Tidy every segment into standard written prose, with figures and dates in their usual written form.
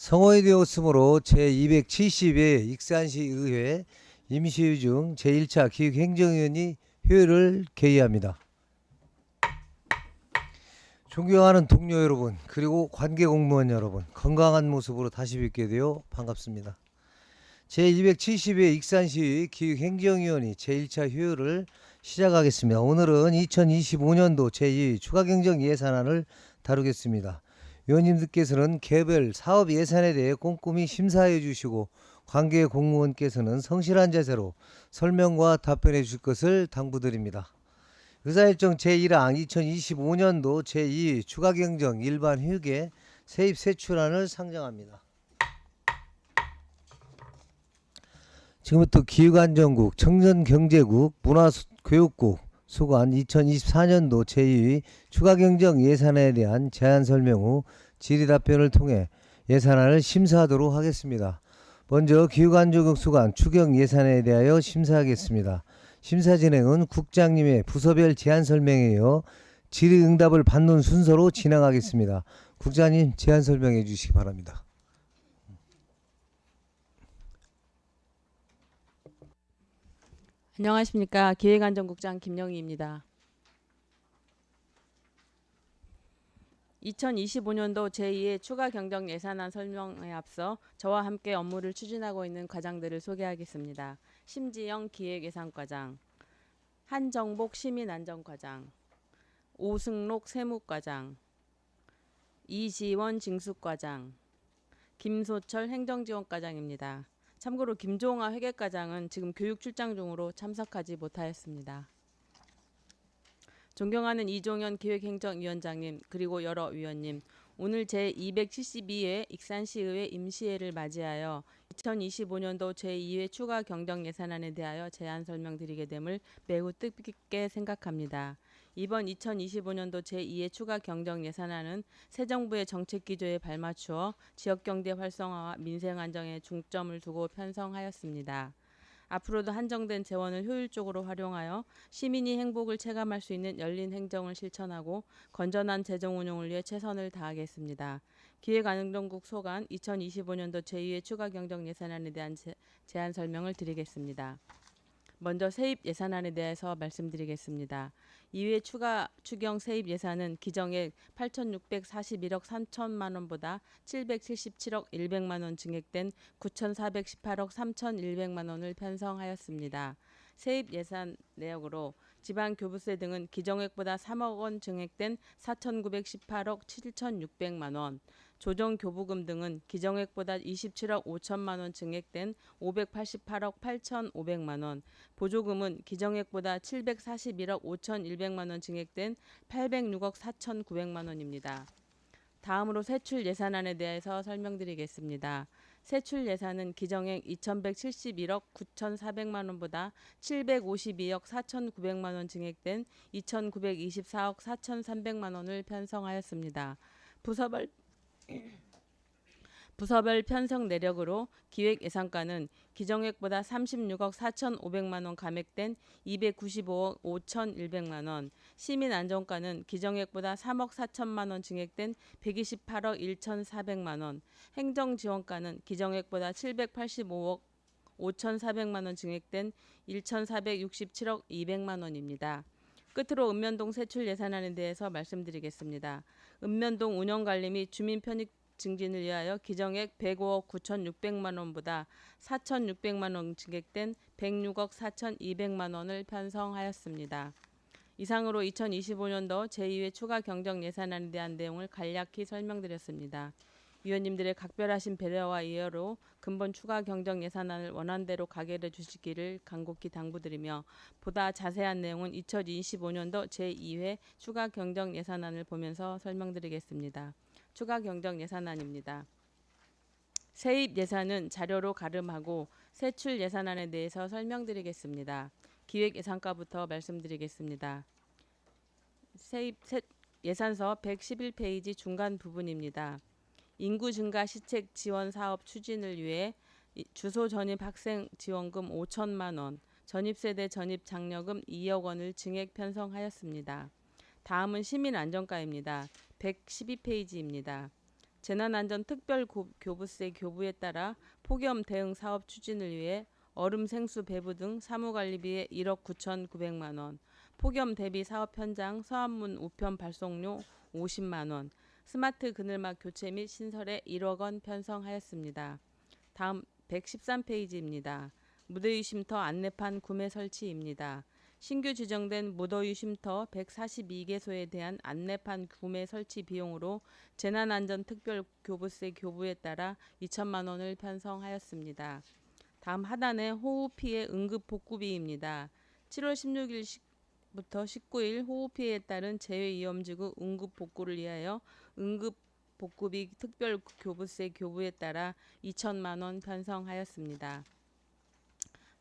성원이 되었으므로 제270회 익산시의회 임시회 중 제1차 기획행정위원이 회의를 개의합니다. 존경하는 동료 여러분, 그리고 관계공무원 여러분, 건강한 모습으로 다시 뵙게 되어 반갑습니다. 제270회 익산시 기획행정위원회 제1차 회의를 시작하겠습니다. 오늘은 2025년도 제2 추가경정 예산안을 다루겠습니다. 위원님들께서는 개별 사업 예산에 대해 꼼꼼히 심사해 주시고 관계 공무원께서는 성실한 자세로 설명과 답변해 주실 것을 당부드립니다. 의사일정 제1항 2025년도 제2 추가경정 일반 회계 세입 세출안을 상정합니다. 지금부터 기획안전국, 청년경제국, 문화교육국 소관 2024년도 제2 추가경정 예산에 대한 제안 설명 후 질의답변을 통해 예산안을 심사하도록 하겠습니다. 먼저 기획안전국 소관 추경 예산에 대하여 심사하겠습니다. 심사 진행은 국장님의 부서별 제안 설명에 이어 질의응답을 받는 순서로 진행하겠습니다. 국장님 제안 설명해 주시기 바랍니다. 안녕하십니까. 기획안전국장 김영희입니다. 2025년도 제2의 추가경정 예산안 설명에 앞서 저와 함께 업무를 추진하고 있는 과장들을 소개하겠습니다. 심지영 기획예산과장, 한정복 시민안전과장, 오승록 세무과장, 이지원 징수과장, 김소철 행정지원과장입니다. 참고로 김종화 회계과장은 지금 교육 출장 중으로 참석하지 못하였습니다. 존경하는 이종현 기획행정위원장님 그리고 여러 위원님, 오늘 제272회 익산시의회 임시회를 맞이하여 2025년도 제2회 추가 경정 예산안에 대하여 제안 설명드리게 됨을 매우 뜻깊게 생각합니다. 이번 2025년도 제2회 추가 경정 예산안은 새 정부의 정책 기조에 발맞추어 지역경제 활성화와 민생 안정에 중점을 두고 편성하였습니다. 앞으로도 한정된 재원을 효율적으로 활용하여 시민이 행복을 체감할 수 있는 열린 행정을 실천하고 건전한 재정 운용을 위해 최선을 다하겠습니다. 기획안전국 소관 2025년도 제2회 추가 경정 예산안에 대한 제안 설명을 드리겠습니다. 먼저 세입 예산안에 대해서 말씀드리겠습니다. 2회 추경 세입 예산은 기정액 8,641억 3천만 원보다 777억 1백만 원 증액된 9,418억 3,100만 원을 편성하였습니다. 세입 예산 내역으로 지방교부세 등은 기정액보다 3억 원 증액된 4,918억 7,600만 원, 조정교부금 등은 기정액보다 27억 5천만 원 증액된 588억 8,500만 원, 보조금은 기정액보다 741억 5,100만 원 증액된 806억 4,900만 원입니다. 다음으로 세출 예산안에 대해서 설명드리겠습니다. 세출 예산은 기정액 2,171억 9,400만 원보다 752억 4,900만 원 증액된 2,924억 4,300만 원을 편성하였습니다. 부서별 편성 내력으로 기획예산과는 기정액보다 36억 4,500만 원 감액된 295억 5,100만 원, 시민안전과는 기정액보다 3억 4천만 원 증액된 128억 1,400만 원, 행정지원과는 기정액보다 785억 5,400만 원 증액된 1,467억 200만 원입니다. 끝으로 읍면동 세출 예산안에 대해서 말씀드리겠습니다. 읍면동 운영관리 및 주민 편익 증진을 위하여 기정액 105억 9,600만 원보다 4,600만 원 증액된 106억 4,200만 원을 편성하였습니다. 이상으로 2025년도 제2회 추가 경정 예산안에 대한 내용을 간략히 설명드렸습니다. 위원님들의 각별하신 배려와 이해로 근본 추가 경정 예산안을 원안대로 가결해 주시기를 간곡히 당부드리며, 보다 자세한 내용은 2025년도 제2회 추가 경정 예산안을 보면서 설명드리겠습니다. 추가 경정 예산안입니다. 세입 예산은 자료로 가름하고 세출 예산안에 대해서 설명드리겠습니다. 기획예산과부터 말씀드리겠습니다. 예산서 111페이지 중간 부분입니다. 인구 증가 시책 지원 사업 추진을 위해 주소 전입 학생 지원금 5천만 원, 전입세대 전입 장려금 2억 원을 증액 편성하였습니다. 다음은 시민안전과입니다. 112페이지입니다. 재난안전특별교부세 교부에 따라 폭염 대응 사업 추진을 위해 얼음 생수 배부 등 사무관리비에 1억 9,900만 원, 폭염 대비 사업 현장 서한문 우편 발송료 50만 원, 스마트 그늘막 교체 및 신설에 1억 원 편성하였습니다. 다음 113페이지입니다. 무더위 쉼터 안내판 구매 설치입니다. 신규 지정된 무더위 쉼터 142개소에 대한 안내판 구매 설치 비용으로 재난안전특별교부세 교부에 따라 2천만 원을 편성하였습니다. 다음 하단에 호우 피해 응급 복구비입니다. 7월 16일부터 19일 호우 피해에 따른 재해위험지구 응급 복구를 위하여 응급 복구비 특별교부세 교부에 따라 2천만 원 편성하였습니다.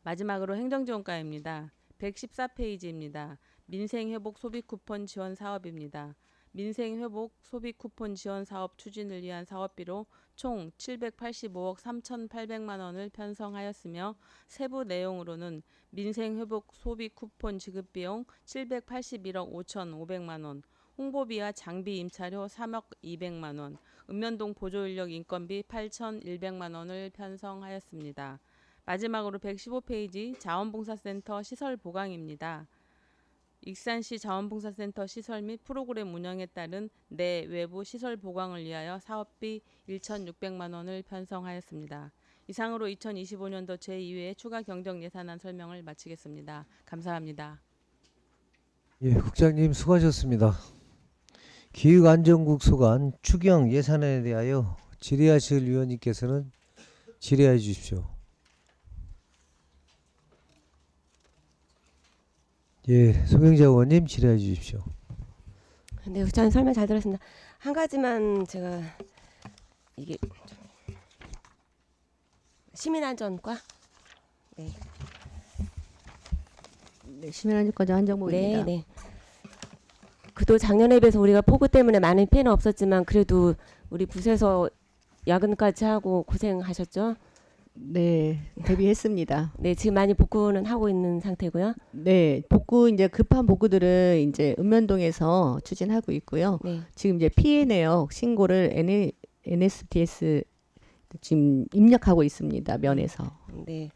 마지막으로 행정지원과입니다. 114페이지입니다. 민생회복 소비쿠폰 지원 사업입니다. 민생회복 소비쿠폰 지원 사업 추진을 위한 사업비로 총 785억 3,800만 원을 편성하였으며 세부 내용으로는 민생회복 소비쿠폰 지급비용 781억 5,500만 원, 홍보비와 장비 임차료 3억 200만 원, 읍면동 보조인력 인건비 8,100만 원을 편성하였습니다. 마지막으로 115페이지 자원봉사센터 시설 보강입니다. 익산시 자원봉사센터 시설 및 프로그램 운영에 따른 내 외부 시설 보강을 위하여 사업비 1,600만 원을 편성하였습니다. 이상으로 2025년도 제2회 추가 경정 예산안 설명을 마치겠습니다. 감사합니다. 예, 국장님 수고하셨습니다. 기획안전국 소관 추경 예산안에 대하여 질의하실 위원님께서는 질의해 주십시오. 예, 송영자 의원님 질의해 주십시오. 네, 저는 설명 잘 들었습니다. 한 가지만 제가 이게 시민안전과 네, 네, 시민안전과장 한정목입니다. 네. 그도 작년에 비해서 우리가 폭우 때문에 많은 피해는 없었지만 그래도 우리 부서에서 야근까지 하고 고생하셨죠? 네, 대비했습니다. 네, 지금 많이 복구는 하고 있는 상태고요. 네, 복구 이제 급한 복구들은 이제 읍면동에서 추진하고 있고요. 네, 지금 이제 피해 내역 신고를 NSDS 지금 입력하고 있습니다. 면에서. 네.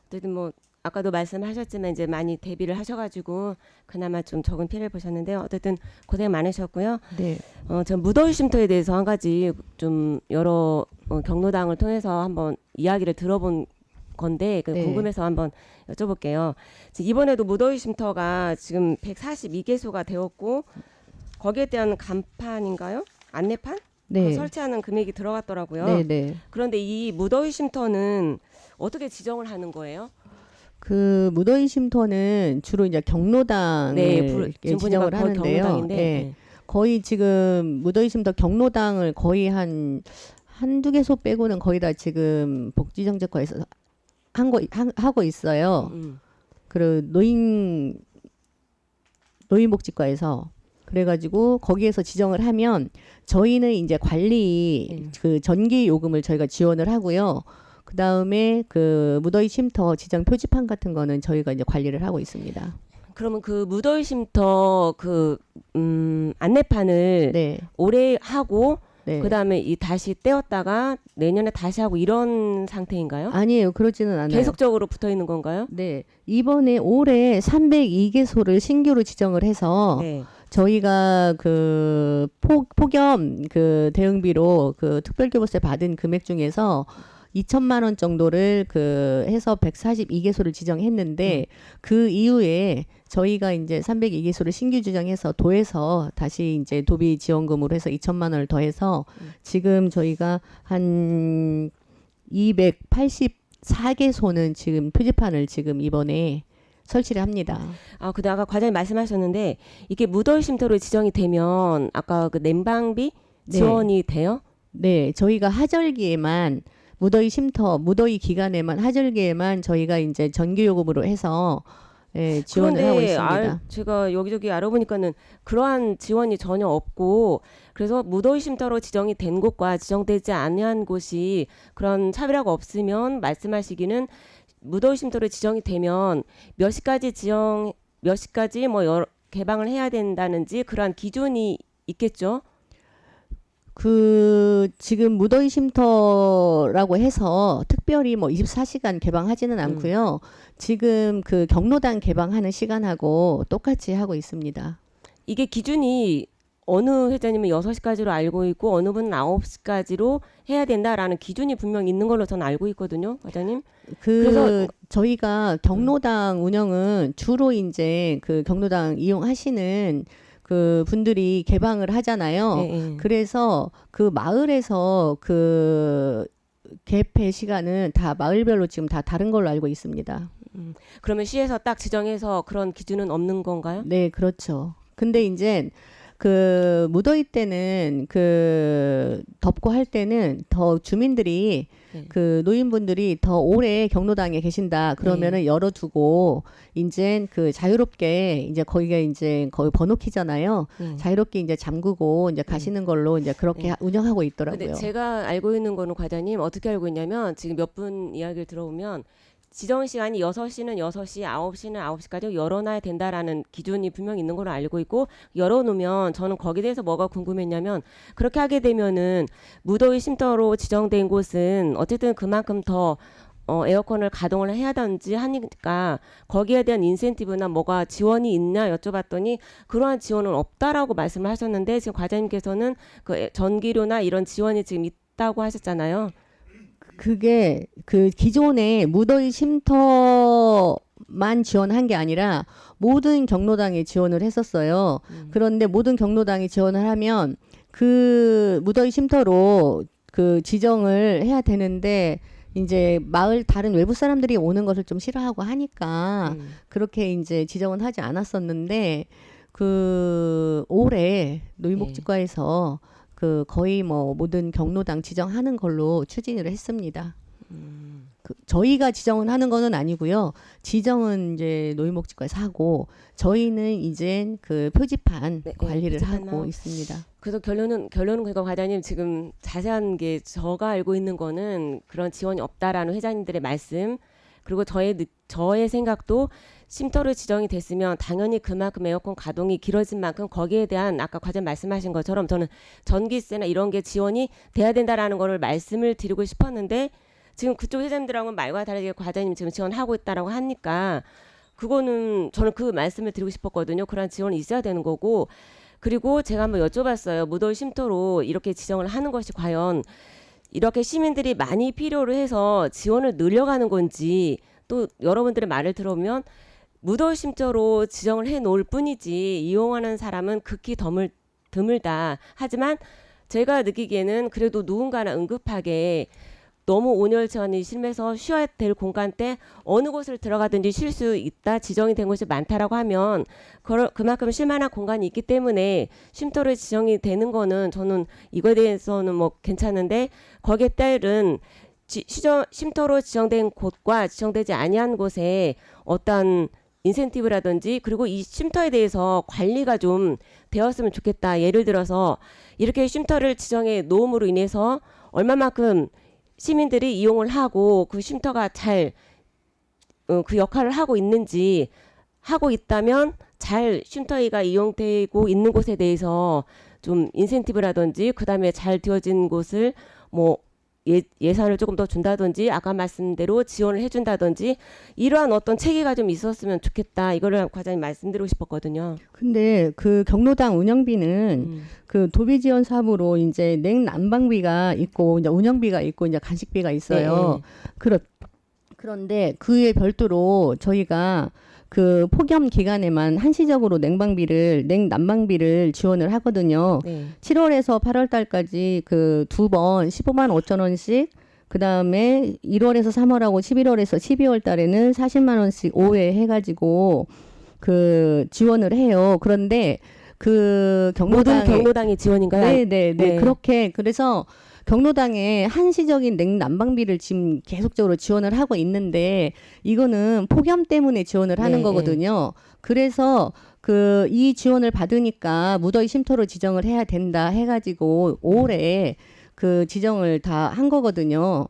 어쨌든 뭐 아까도 말씀하셨지만 이제 많이 대비를 하셔가지고 그나마 좀 적은 피해를 보셨는데요. 어쨌든 고생 많으셨고요. 네, 전 무더위 쉼터에 대해서 한 가지 좀 여러 경로당을 통해서 한번 이야기를 들어본 건데 네. 궁금해서 한번 여쭤볼게요. 지금 이번에도 무더위 쉼터가 지금 142개소가 되었고 거기에 대한 간판인가요? 안내판? 네, 그거 설치하는 금액이 들어갔더라고요. 네, 네. 그런데 이 무더위 쉼터는 어떻게 지정을 하는 거예요? 그 무더위 쉼터는 주로 이제 경로당을 지금 지정을 보니까 거의 하는데요. 경로당인데, 네. 거의 지금 무더위 쉼터 경로당을 거의 한두 개소 빼고는 거의 다 지금 복지정책과에서 하고 있어요. 그리고 노인복지과에서 그래가지고 거기에서 지정을 하면 저희는 이제 관리 그 전기 요금을 저희가 지원을 하고요. 그 다음에 그 무더위 쉼터 지정 표지판 같은 거는 저희가 이제 관리를 하고 있습니다. 그러면 그 무더위 쉼터 안내판을 네, 올해 하고 네. 그다음에 다시 떼었다가 내년에 다시 하고 이런 상태인가요? 아니에요, 그러지는 않아요. 계속적으로 붙어 있는 건가요? 네, 이번에 올해 302개소를 신규로 지정을 해서 네. 저희가 그 폭염 그 대응비로 그 특별교부세 받은 금액 중에서 2천만 원 정도를 그 해서 142개소를 지정했는데 그 이후에 저희가 이제 302개소를 신규 지정해서 도에서 다시 이제 도비 지원금으로 해서 2천만 원을 더해서 지금 저희가 한 284개소는 지금 표지판을 지금 이번에 설치를 합니다. 근데 아까 과장님 말씀하셨는데 이게 무더위 쉼터로 지정이 되면 아까 그 냉방비 네. 지원이 돼요? 네, 저희가 하절기에만 무더위 쉼터, 무더위 기간에만 하절기에만 저희가 이제 전기요금으로 해서 지원을 하고 있습니다. 제가 여기저기 알아보니까는 그러한 지원이 전혀 없고 그래서 무더위 쉼터로 지정이 된 곳과 지정되지 않은 곳이 그런 차별화가 없으면 말씀하시기는 무더위 쉼터로 지정이 되면 몇 시까지 개방을 해야 된다는지 그러한 기준이 있겠죠? 그 지금 무더위 쉼터라고 해서 특별히 뭐 24시간 개방하지는 않고요. 지금 그 경로당 개방하는 시간하고 똑같이 하고 있습니다. 이게 기준이 어느 회장님은 6시까지로 알고 있고 어느 분은 9시까지로 해야 된다라는 기준이 분명 있는 걸로 저는 알고 있거든요, 과장님. 그래서 저희가 경로당 운영은 주로 이제 그 경로당 이용하시는 그 분들이 개방을 하잖아요. 네. 그래서 그 마을에서 그 개폐 시간은 다 마을별로 지금 다 다른 걸로 알고 있습니다. 그러면 시에서 딱 지정해서 그런 기준은 없는 건가요? 네, 그렇죠. 근데 이제 그 무더위 때는 그 덥고 할 때는 더 주민들이 네. 그 노인분들이 더 오래 경로당에 계신다 그러면은 열어두고 이제 그 자유롭게 이제 거기가 이제 거의 번호키잖아요. 자유롭게 이제 잠그고 이제 가시는 걸로 이제 그렇게 운영하고 있더라고요. 근데 제가 알고 있는 거는 과장님 어떻게 알고 있냐면 지금 몇 분 이야기를 들어보면 지정 시간이 6시는 6시, 9시는 9시까지 열어놔야 된다라는 기준이 분명히 있는 걸로 알고 있고 열어놓으면 저는 거기에 대해서 뭐가 궁금했냐면 그렇게 하게 되면은 무더위 쉼터로 지정된 곳은 어쨌든 그만큼 더 에어컨을 가동을 해야 하든지 하니까 거기에 대한 인센티브나 뭐가 지원이 있냐 여쭤봤더니 그러한 지원은 없다라고 말씀을 하셨는데 지금 과장님께서는 그 전기료나 이런 지원이 지금 있다고 하셨잖아요. 그게 그 기존에 무더위 쉼터만 지원한 게 아니라 모든 경로당에 지원을 했었어요. 그런데 모든 경로당이 지원을 하면 그 무더위 쉼터로 그 지정을 해야 되는데 이제 마을 다른 외부 사람들이 오는 것을 좀 싫어하고 하니까 그렇게 이제 지정은 하지 않았었는데 그 올해 노인복지과에서 그 거의 뭐 모든 경로당 지정하는 걸로 추진을 했습니다. 그 저희가 지정은 하는 거는 아니고요. 지정은 이제 노인복지과에서 하고 저희는 이제 그 표지판 관리를 하고 있습니다. 그래서 결론은 그러니까 과장님 지금 자세한 게 제가 알고 있는 거는 그런 지원이 없다라는 회장님들의 말씀 그리고 저의 생각도 쉼터로 지정이 됐으면 당연히 그만큼 에어컨 가동이 길어진 만큼 거기에 대한 아까 과장님 말씀하신 것처럼 저는 전기세나 이런 게 지원이 돼야 된다라는 거를 말씀을 드리고 싶었는데 지금 그쪽 회장님들하고는 말과 다르게 과장님 지금 지원하고 있다라고 하니까 그거는 저는 그 말씀을 드리고 싶었거든요. 그런 지원이 있어야 되는 거고 그리고 제가 한번 여쭤봤어요. 무더위 쉼터로 이렇게 지정을 하는 것이 과연 이렇게 시민들이 많이 필요로 해서 지원을 늘려가는 건지 또 여러분들의 말을 들어보면 무더위 쉼터로 지정을 해 놓을 뿐이지 이용하는 사람은 극히 드물다. 하지만 제가 느끼기에는 그래도 누군가나 응급하게 너무 온열천이 심해서 쉬어야 될 공간 때 어느 곳을 들어가든지 쉴 수 있다 지정이 된 곳이 많다라고 하면 그만큼 쉴 만한 공간이 있기 때문에 쉼터로 지정이 되는 거는 저는 이거에 대해서는 뭐 괜찮은데 거기에 따른 쉼터로 지정된 곳과 지정되지 아니한 곳에 어떤 인센티브라든지 그리고 이 쉼터에 대해서 관리가 좀 되었으면 좋겠다. 예를 들어서 이렇게 쉼터를 지정해 놓음으로 인해서 얼마만큼 시민들이 이용을 하고 그 쉼터가 잘 그 역할을 하고 있는지 하고 있다면 잘 쉼터가 이용되고 있는 곳에 대해서 좀 인센티브라든지 그다음에 잘 되어진 곳을 뭐 예산을 조금 더 준다든지 아까 말씀대로 지원을 해준다든지 이러한 어떤 체계가 좀 있었으면 좋겠다. 이거를 과장님 말씀드리고 싶었거든요. 근데 그 경로당 운영비는 그 도비 지원 사업으로 이제 냉난방비가 있고 이제 운영비가 있고 이제 간식비가 있어요. 그런데 그에 별도로 저희가 그 폭염 기간에만 한시적으로 냉난방비를 지원을 하거든요. 7월에서 8월 달까지 그 두 번 15만 5천 원씩 그다음에 1월에서 3월하고 11월에서 12월 달에는 40만 원씩 5회 해가지고 그 지원을 해요. 그런데 그 모든 경로당이 지원인가요? 네. 그렇게 그래서 경로당에 한시적인 냉난방비를 지금 계속적으로 지원을 하고 있는데 이거는 폭염 때문에 지원을 하는 거거든요. 그래서 그 이 지원을 받으니까 무더위 쉼터로 지정을 해야 된다 해가지고 올해 그 지정을 다 한 거거든요.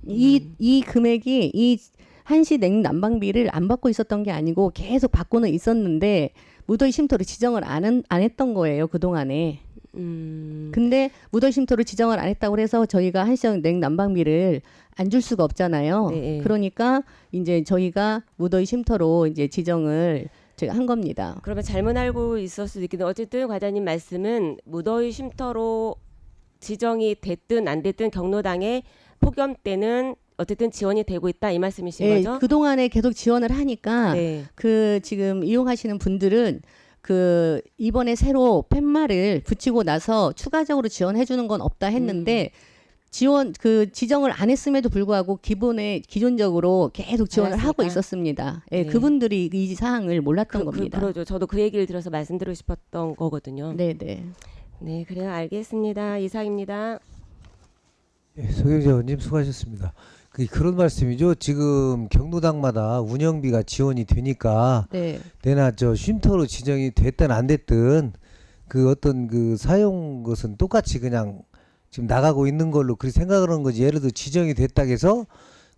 이 금액이 이 한시 냉난방비를 안 받고 있었던 게 아니고 계속 받고는 있었는데 무더위 쉼터로 지정을 안 했던 거예요, 그동안에. 근데 무더위 쉼터로 지정을 안 했다고 해서 저희가 한시적 냉난방비를 안 줄 수가 없잖아요. 네. 그러니까 이제 저희가 무더위 쉼터로 이제 지정을 제가 한 겁니다. 그러면 잘못 알고 있을 수도 있겠는데 어쨌든 과장님 말씀은 무더위 쉼터로 지정이 됐든 안 됐든 경로당에 폭염 때는 어쨌든 지원이 되고 있다 이 말씀이신 예, 거죠? 그동안에 계속 지원을 하니까 네. 그 지금 이용하시는 분들은 그 이번에 새로 팻말을 붙이고 나서 추가적으로 지원해 주는 건 없다 했는데 지원 그 지정을 안 했음에도 불구하고 기존적으로 계속 지원을 하고 알았으니까. 있었습니다. 예, 네. 그분들이 이 사항을 몰랐던 겁니다. 그러죠. 저도 그 얘기를 들어서 말씀드리고 싶었던 거거든요. 네, 네. 네, 그래요. 알겠습니다. 이상입니다. 예, 소경재 의원님 수고하셨습니다. 그런 말씀이죠. 지금 경로당마다 운영비가 지원이 되니까 네. 내나 저 쉼터로 지정이 됐든 안 됐든 그 어떤 그 사용 것은 똑같이 그냥 지금 나가고 있는 걸로 그렇게 생각을 하는 거지. 예를 들어 지정이 됐다 해서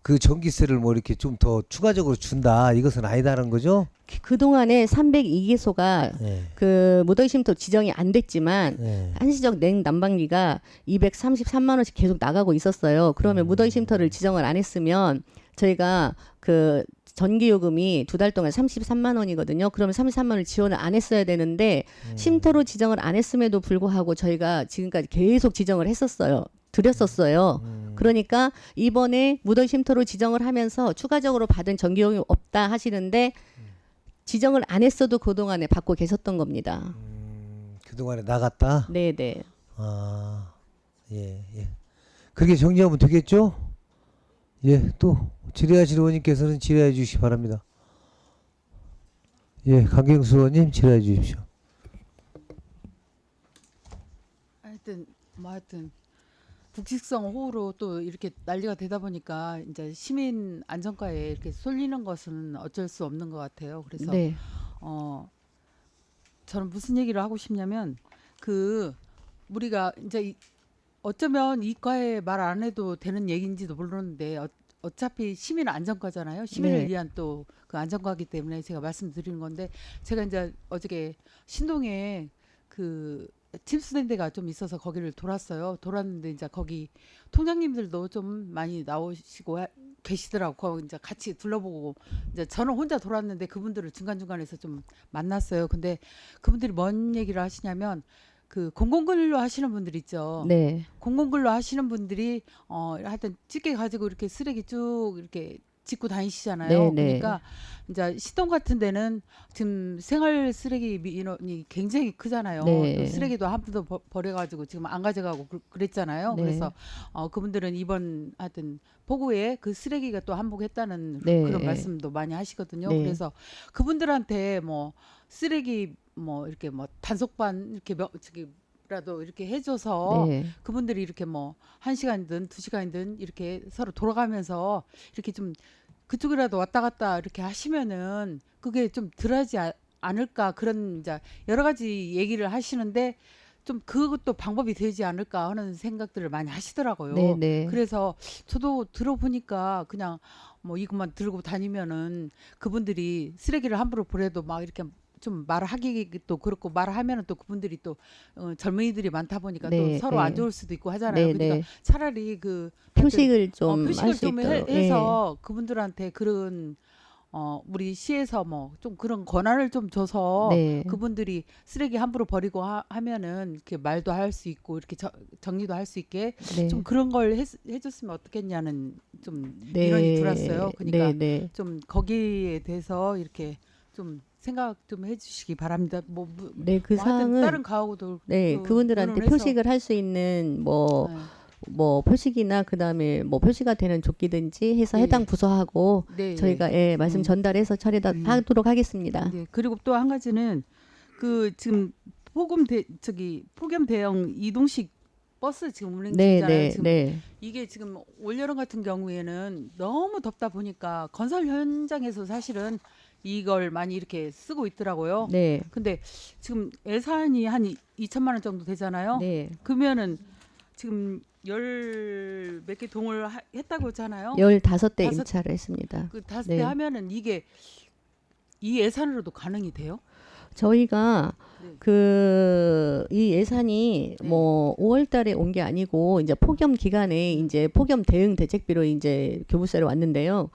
그 전기세를 뭐 이렇게 좀 더 추가적으로 준다 이것은 아니다는 거죠. 그동안에 302개소가 네. 그 무더위 쉼터 지정이 안 됐지만 네. 한시적 냉난방비가 233만 원씩 계속 나가고 있었어요. 그러면 무더위 쉼터를 지정을 안 했으면 저희가 그 전기요금이 2달 동안 33만 원이거든요. 그러면 33만 원을 지원을 안 했어야 되는데 쉼터로 지정을 안 했음에도 불구하고 저희가 지금까지 계속 지정을 했었어요. 드렸었어요. 그러니까 이번에 무더위 쉼터로 지정을 하면서 추가적으로 받은 전기요금이 없다 하시는데 지정을 안 했어도 그동안에 받고 계셨던 겁니다. 그동안에 나갔다. 네네. 아, 예, 예. 그렇게 정리하면 되겠죠? 예, 또 질의하실 의원님께서는 질의해 주시기 바랍니다. 예, 강경수 의원님 질의해 주십시오. 하여튼 북측성 호우로 또 이렇게 난리가 되다 보니까 이제 시민 안전과에 이렇게 쏠리는 것은 어쩔 수 없는 것 같아요. 그래서 네. 저는 무슨 얘기를 하고 싶냐면 우리가 이제 어쩌면 이과에 말 안 해도 되는 얘기인지도 모르는데 어차피 시민 안전과잖아요. 시민을 네. 위한 또 그 안전과이기 때문에 제가 말씀드리는 건데 제가 이제 어저께 신동에 그 침수된 데가 좀 있어서 거기를 돌았는데 이제 거기 통장님들도 좀 많이 나오시고 계시더라고. 거기 이제 같이 둘러보고 이제 저는 혼자 돌았는데 그분들을 중간중간에서 좀 만났어요. 근데 그분들이 뭔 얘기를 하시냐면 그 공공근로 하시는 분들 있죠. 네. 공공근로 하시는 분들이 하여튼 찌개 가지고 이렇게 쓰레기 쭉 이렇게 짚고 다니시잖아요. 네, 네. 그러니까 이제 시동 같은 데는 지금 생활 쓰레기 민원이 굉장히 크잖아요. 네. 또 쓰레기도 한 푼도 버려가지고 지금 안 가져가고 그랬잖아요. 네. 그래서 그분들은 이번 하여튼 폭우에 그 쓰레기가 또 한복했다는 네. 그런 말씀도 많이 하시거든요. 네. 그래서 그분들한테 뭐 쓰레기 뭐 이렇게 뭐 단속반 이렇게 저기라도 이렇게 해줘서 네. 그분들이 이렇게 뭐 1시간이든 2시간이든 이렇게 서로 돌아가면서 이렇게 좀 그쪽이라도 왔다 갔다 이렇게 하시면은 그게 좀 덜하지 않을까 그런 이제 여러 가지 얘기를 하시는데 좀 그것도 방법이 되지 않을까 하는 생각들을 많이 하시더라고요. 네, 네. 그래서 저도 들어보니까 그냥 뭐 이것만 들고 다니면은 그분들이 쓰레기를 함부로 버려도 막 이렇게 좀 말하기도 그렇고 말하면은 또 그분들이 또 젊은이들이 많다 보니까 네, 또 서로 네. 안 좋을 수도 있고 하잖아요. 네, 그러니까 네. 차라리 그 표식을 좀 표식을 할 수 좀 있도록. 해서 그분들한테 그런 우리 시에서 뭐 좀 그런 권한을 좀 줘서 네. 그분들이 쓰레기 함부로 버리고 하면은 이렇게 말도 할 수 있고 이렇게 정리도 할 수 있게 네. 좀 그런 걸 해줬으면 어떻겠냐는 좀 네. 민원이 들었어요. 그러니까 네, 네. 좀 거기에 대해서 이렇게 좀 생각 좀 해주시기 바랍니다. 네, 그 하여튼 사항은 다른 가구도 네, 그분들한테 의논해서, 표식을 할 수 있는 뭐 표식이나 그다음에 뭐 표시가 되는 조끼든지 해서 네. 해당 부서하고 네, 저희가 말씀 전달해서 처리하도록 하겠습니다. 네. 그리고 또 한 가지는 그 지금 폭염 대형 이동식 버스 지금 운행 네, 중이잖아요. 네, 지금 네. 이게 지금 올여름 같은 경우에는 너무 덥다 보니까 건설 현장에서 사실은 이걸 많이 이렇게 쓰고 있더라고요. 네. 근데 지금 예산이 한 2천만 원 정도 되잖아요. 네. 그러면은 지금 열 몇 개 동을 했다고 했잖아요. 15대 다섯- 임차를 했습니다. 그 다섯 네. 대 하면은 이게 이 예산으로도 가능이 돼요? 저희가 네. 이 예산이 네. 뭐 5월 달에 온 게 아니고 이제 폭염 기간에 이제 폭염 대응 대책비로 이제 교부세로 왔는데요.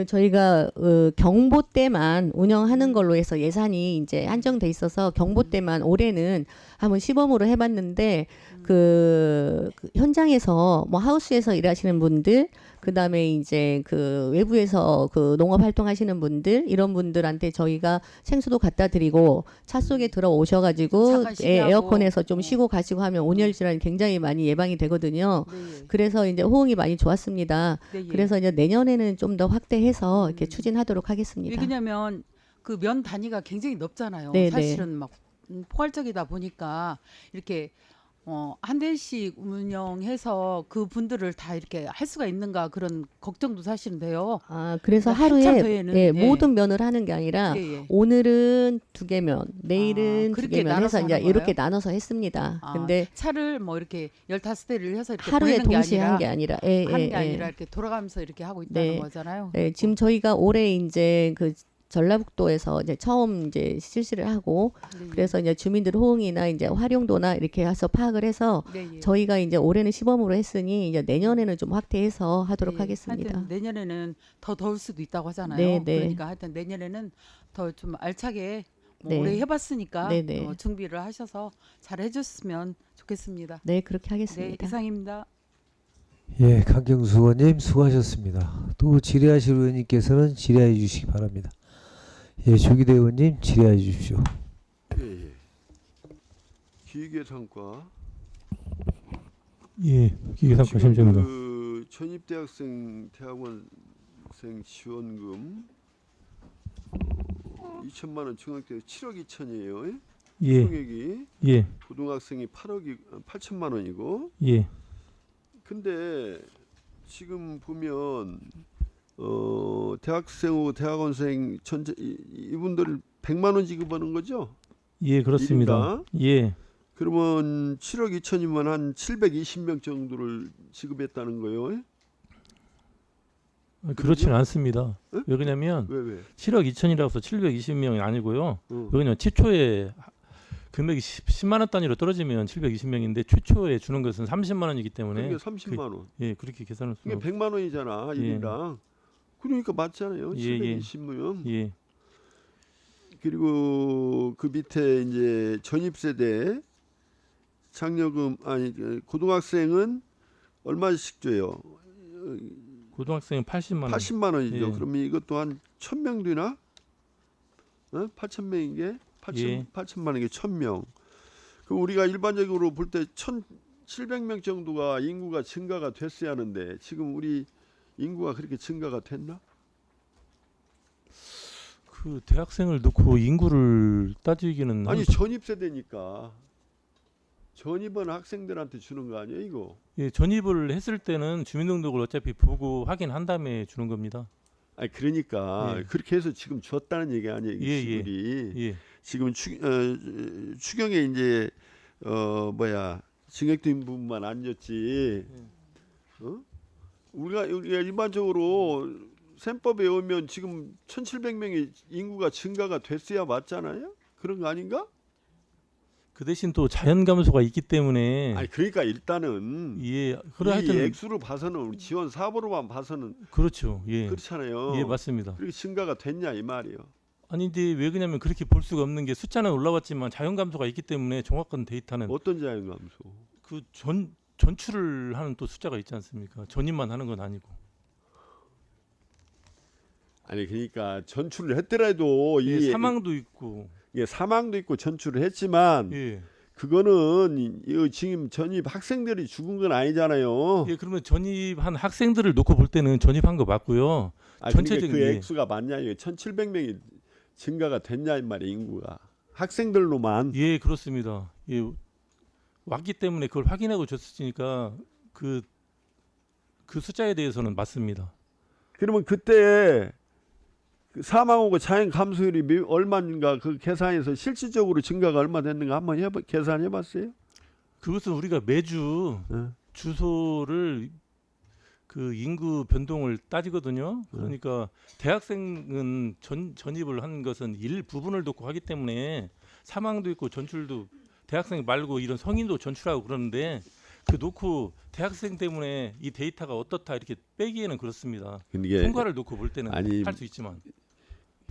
저희가 경보 때만 운영하는 걸로 해서 예산이 이제 한정돼 있어서 경보 때만 올해는 한번 시범으로 해봤는데 그 현장에서 뭐 하우스에서 일하시는 분들, 그다음에 이제 그 외부에서 그 농업 활동하시는 분들, 이런 분들한테 저희가 생수도 갖다 드리고 차 속에 들어오셔가지고 잠깐 쉬게 하고. 에어컨에서 좀 쉬고 가시고 하면 온열 질환이 굉장히 많이 예방이 되거든요. 네, 예. 그래서 이제 호응이 많이 좋았습니다. 네, 예. 그래서 이제 내년에는 좀 더 확대해서 이렇게 추진하도록 하겠습니다. 왜냐면 그 면 단위가 굉장히 넓잖아요. 네, 사실은 막 포괄적이다 보니까 이렇게 한 대씩 운영해서 그 분들을 다 이렇게 할 수가 있는가 그런 걱정도 사실은 돼요. 그래서 그러니까 한참 하루에 더에는, 예, 예. 모든 면을 하는 게 아니라 예, 예. 오늘은 2개 면, 내일은 그렇게 2개 면 나눠서 해서 이제 하는 이렇게 거예요? 나눠서 했습니다. 근데 차를 뭐 이렇게 15대를 해서 이렇게 하루에 보내는 게 동시에 아니라 한 게 아니라 예, 하는 예, 게 예. 아니라 이렇게 돌아가면서 이렇게 하고 있다는 네. 거잖아요. 예, 지금 저희가 올해 이제 그 전라북도에서 이제 처음 이제 실시를 하고 네, 예. 그래서 이제 주민들 호응이나 이제 활용도나 이렇게 해서 파악을 해서 네, 예. 저희가 이제 올해는 시범으로 했으니 이제 내년에는 좀 확대해서 하도록 예, 하겠습니다. 하여튼 내년에는 더 더울 수도 있다고 하잖아요. 네, 네. 그러니까 하여튼 내년에는 더 좀 알차게 뭐 네. 올해 해봤으니까 네, 네. 준비를 하셔서 잘 해줬으면 좋겠습니다. 네, 그렇게 네, 하겠습니다. 이상입니다. 예, 강경수 의원님 수고하셨습니다. 또 질의하실 의원님께서는 질의해 주시기 바랍니다. 예, 조기대 의원님 질의해 주십시오. 예, 예. 기계상과 예, 기계상과 심정도. 그 전입대학생 대학원생 지원금 2천만 원 증액돼서 7억 2천이에요. 예, 총액이 예, 고등학생이 8천만 원이고. 예, 근데 지금 보면 대학생하고 대학원생 전체 이분들 100만 원 지급하는 거죠? 예, 그렇습니다. 예, 그러면 7억 2천이면 한 720명 정도를 지급했다는 거예요. 그렇지는 않습니다. 응? 왜 그러냐면 왜? 7억 2천이라서 720명이 아니고요. 어. 왜냐면 최초에 금액이 10만 원 단위로 떨어지면 720명인데 최초에 주는 것은 30만 원이기 때문에 그게 30만 원. 예, 그렇게 계산할 수 그게 없. 100만 원이잖아, 예. 1인당. 그러니까 맞잖아요. 예, 예. 720명. 예, 그리고 그 밑에 이제 전입세대 장려금 고등학생은 얼마씩 줘요? 고등학생은 80만 원. 80만 원이죠. 예. 그러면 이것도 한 1,000명 되나? 8,000명인 게 8천만 원인 게 1,000명. 그 우리가 일반적으로 볼 때 1,700명 정도가 인구가 증가가 됐어야 하는데 지금 우리 인구가 그렇게 증가가 됐나? 그 대학생을 놓고 인구를 따지기는 아니 한- 전입 세대니까 전입은 학생들한테 주는 거 아니에요 이거? 예, 전입을 했을 때는 주민등록을 어차피 보고 확인한 다음에 주는 겁니다. 아니 그러니까 예. 그렇게 해서 지금 줬다는 얘기 아니에요 이 예, 예. 시골이. 예, 지금 추경에 이제 증액된 부분만 안 줬지. 우리가 일반적으로 셈법에 오면 지금 1,700명의 인구가 증가가 됐어야 맞잖아요. 그런 거 아닌가? 그 대신 또 자연 감소가 있기 때문에 아니 그러니까 일단은 예, 이 그래 하여튼 액수를 봐서는 우리 지원 사업으로만 봐서는 그렇죠. 예, 그렇잖아요. 예, 맞습니다. 그렇게 증가가 됐냐 이 말이에요. 아닌데 왜 그러냐면 그렇게 볼 수가 없는 게 숫자는 올라왔지만 자연 감소가 있기 때문에 정확한 데이터는 어떤 자연 감소? 그 전출을 하는 또 숫자가 있지 않습니까? 전입만 하는 건 아니고. 아니 그러니까 전출을 했더라도 예, 이 사망도 있고. 예, 사망도 있고 전출을 했지만 예. 그거는 이 지금 전입 학생들이 죽은 건 아니잖아요. 예, 그러면 전입한 학생들을 놓고 볼 때는 전입한 거 맞고요. 아, 전체적인 그 예. 액수가 맞냐 이게 1,700명이 증가가 됐냐 이 말이야 인구가 학생들로만. 예, 그렇습니다. 예. 왔기 때문에 그걸 확인하고 줬으니까 그 숫자에 대해서는 맞습니다. 그러면 그때 그 사망하고 자연 감소율이 얼마인가 그 계산해서 실질적으로 증가가 얼마 됐는가 한번 계산해봤어요? 그것은 우리가 매주 예. 주소를 그 인구 변동을 따지거든요. 그러니까 대학생은 전입을 한 것은 일부분을 놓고 하기 때문에 사망도 있고 전출도 대학생 말고 이런 성인도 전출하고 그러는데 그 놓고 대학생 때문에 이 데이터가 어떻다 이렇게 빼기에는 그렇습니다. 근데 성과를 놓고 볼 때는 아니, 할 수 있지만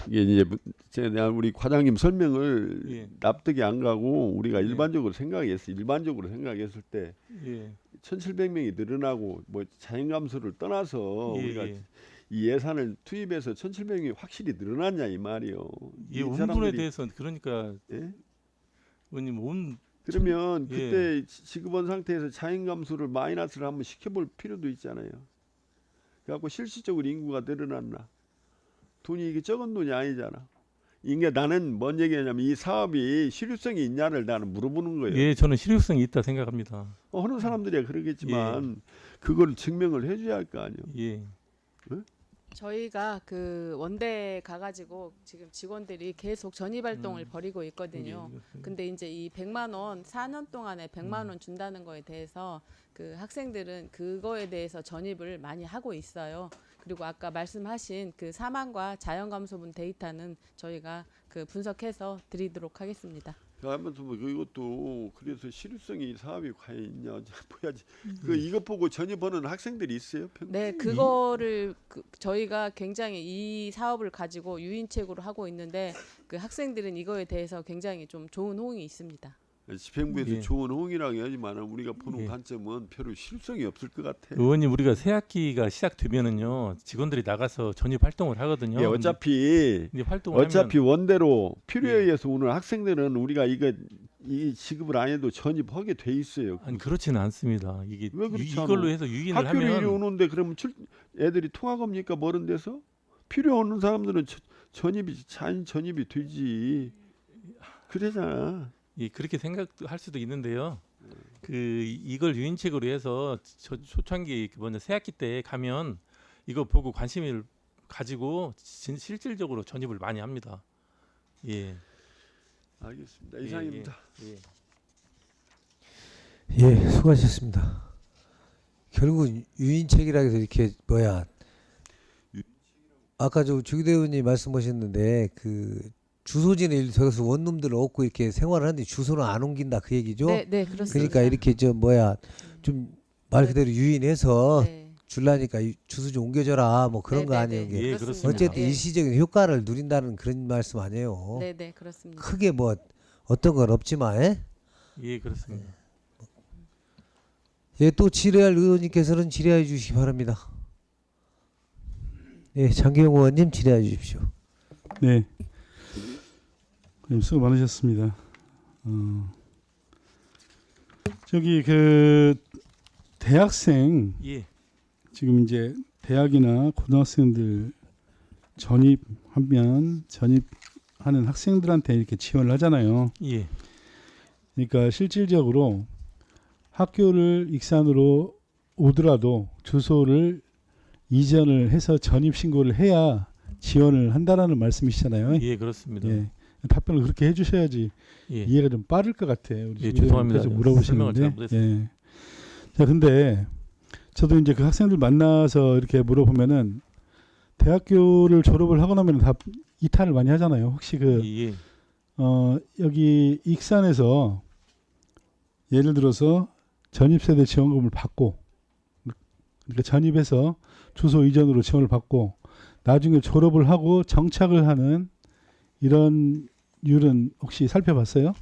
이게 이제 제가 우리 과장님 설명을 예. 납득이 안 가고 우리가 예. 일반적으로 생각했을 때 예. 1,700명이 늘어나고 뭐 자연 감소를 떠나서 예, 우리가 예. 이 예산을 투입해서 1,700명이 확실히 늘어났냐 이 말이요. 이 이 운분에 사람들이- 대해서는 그러니까 예? 의원님 그러면 예. 그때 지급원 상태에서 자연 감소를 마이너스를 한번 시켜볼 필요도 있잖아요. 그래갖고 실질적으로 인구가 늘어났나? 돈이 이게 적은 돈이 아니잖아. 이게 나는 뭔 얘기냐면 이 사업이 실효성이 있냐를 나는 물어보는 거예요. 예, 저는 실효성이 있다 생각합니다. 어느 사람들이야 그러겠지만 그걸 증명을 해줘야 할 거 아니에요. 예. 저희가 그 원대 가가지고 지금 직원들이 계속 전입 활동을 벌이고 있거든요. 예. 근데 이제 이 100만 원 4년 동안에 100만 원 준다는 거에 대해서 그 학생들은 그거에 대해서 전입을 많이 하고 있어요. 그리고 아까 말씀하신 그 사망과 자연 감소분 데이터는 저희가 그 분석해서 드리도록 하겠습니다. 하면서 뭐 이것도 그래서 실효성이 사업이 과연 있냐 보야지. 그 이것 보고 전입하는 학생들이 있어요. 네, 그거를 저희가 굉장히 이 사업을 가지고 유인책으로 하고 있는데 그 학생들은 이거에 대해서 굉장히 좀 좋은 호응이 있습니다. 집행부에서 예. 좋은 호응이라고 하지만 우리가 보는 예. 관점은 별로 실효성이 없을 것 같아. 의원님 우리가 새 학기가 시작되면은요 직원들이 나가서 전입 활동을 하거든요. 예, 어차피 이제 활동을 하면 원대로 필요에 예. 의해서 오늘 학생들은 우리가 이 지급을 안 해도 전입하게 돼 있어요. 아니 그렇지는 않습니다. 이게 왜 그렇지 않아? 이걸로 해서 유인을 학교를 이리 하면 오는데 그러면 애들이 통학합니까 멀은 데서? 필요 없는 사람들은 자연 전입이 되지. 그러잖아. 예, 그렇게 생각할 수도 있는데요. 그 이걸 유인책으로 해서 초창기 먼저 새 학기 때 가면 이거 보고 관심을 가지고 실질적으로 전입을 많이 합니다. 예. 알겠습니다. 예, 이상입니다. 예. 예, 수고하셨습니다. 결국 유인책이라 해서 이렇게 아까 저 주기대원님 말씀하셨는데 그 주소지는 저기서 원룸들을 얻고 이렇게 생활을 하는데 주소는 안 옮긴다 그 얘기죠? 네, 네, 그렇습니다. 그러니까 이렇게 좀 말 그대로 유인해서 네. 줄라니까 주소 좀 옮겨줘라 뭐 그런 네, 거 네, 아니에요? 네, 이게. 예, 그렇습니다. 그렇습니다. 어쨌든 예. 일시적인 효과를 누린다는 그런 말씀 아니에요? 네, 네, 그렇습니다. 크게 뭐 어떤 건 없지만 예, 그렇습니다. 예, 또 질의할 의원님께서는 질의해 주시기 바랍니다. 예, 장기용 의원님 질의해 주십시오. 네. 수고 많으셨습니다. 저기 그 대학생 예. 지금 이제 대학이나 고등학생들 전입하는 학생들한테 이렇게 지원을 하잖아요. 예. 그러니까 실질적으로 학교를 익산으로 오더라도 주소를 이전을 해서 전입 신고를 해야 지원을 한다라는 말씀이시잖아요. 예, 그렇습니다. 예. 답변을 그렇게 해주셔야지 예. 이해가 좀 빠를 것 같아요. 우리 예, 죄송합니다. 계속 설명을 물어보시는데. 잘못했습니다. 예. 자, 근데 저도 이제 그 학생들 만나서 이렇게 물어보면은 대학교를 졸업을 하고 나면 다 이탈을 많이 하잖아요. 혹시 그 예. 여기 익산에서 예를 들어서 전입세대 지원금을 받고 그러니까 전입해서 주소 이전으로 지원을 받고 나중에 졸업을 하고 정착을 하는 이런 율은 혹시 살펴봤어요?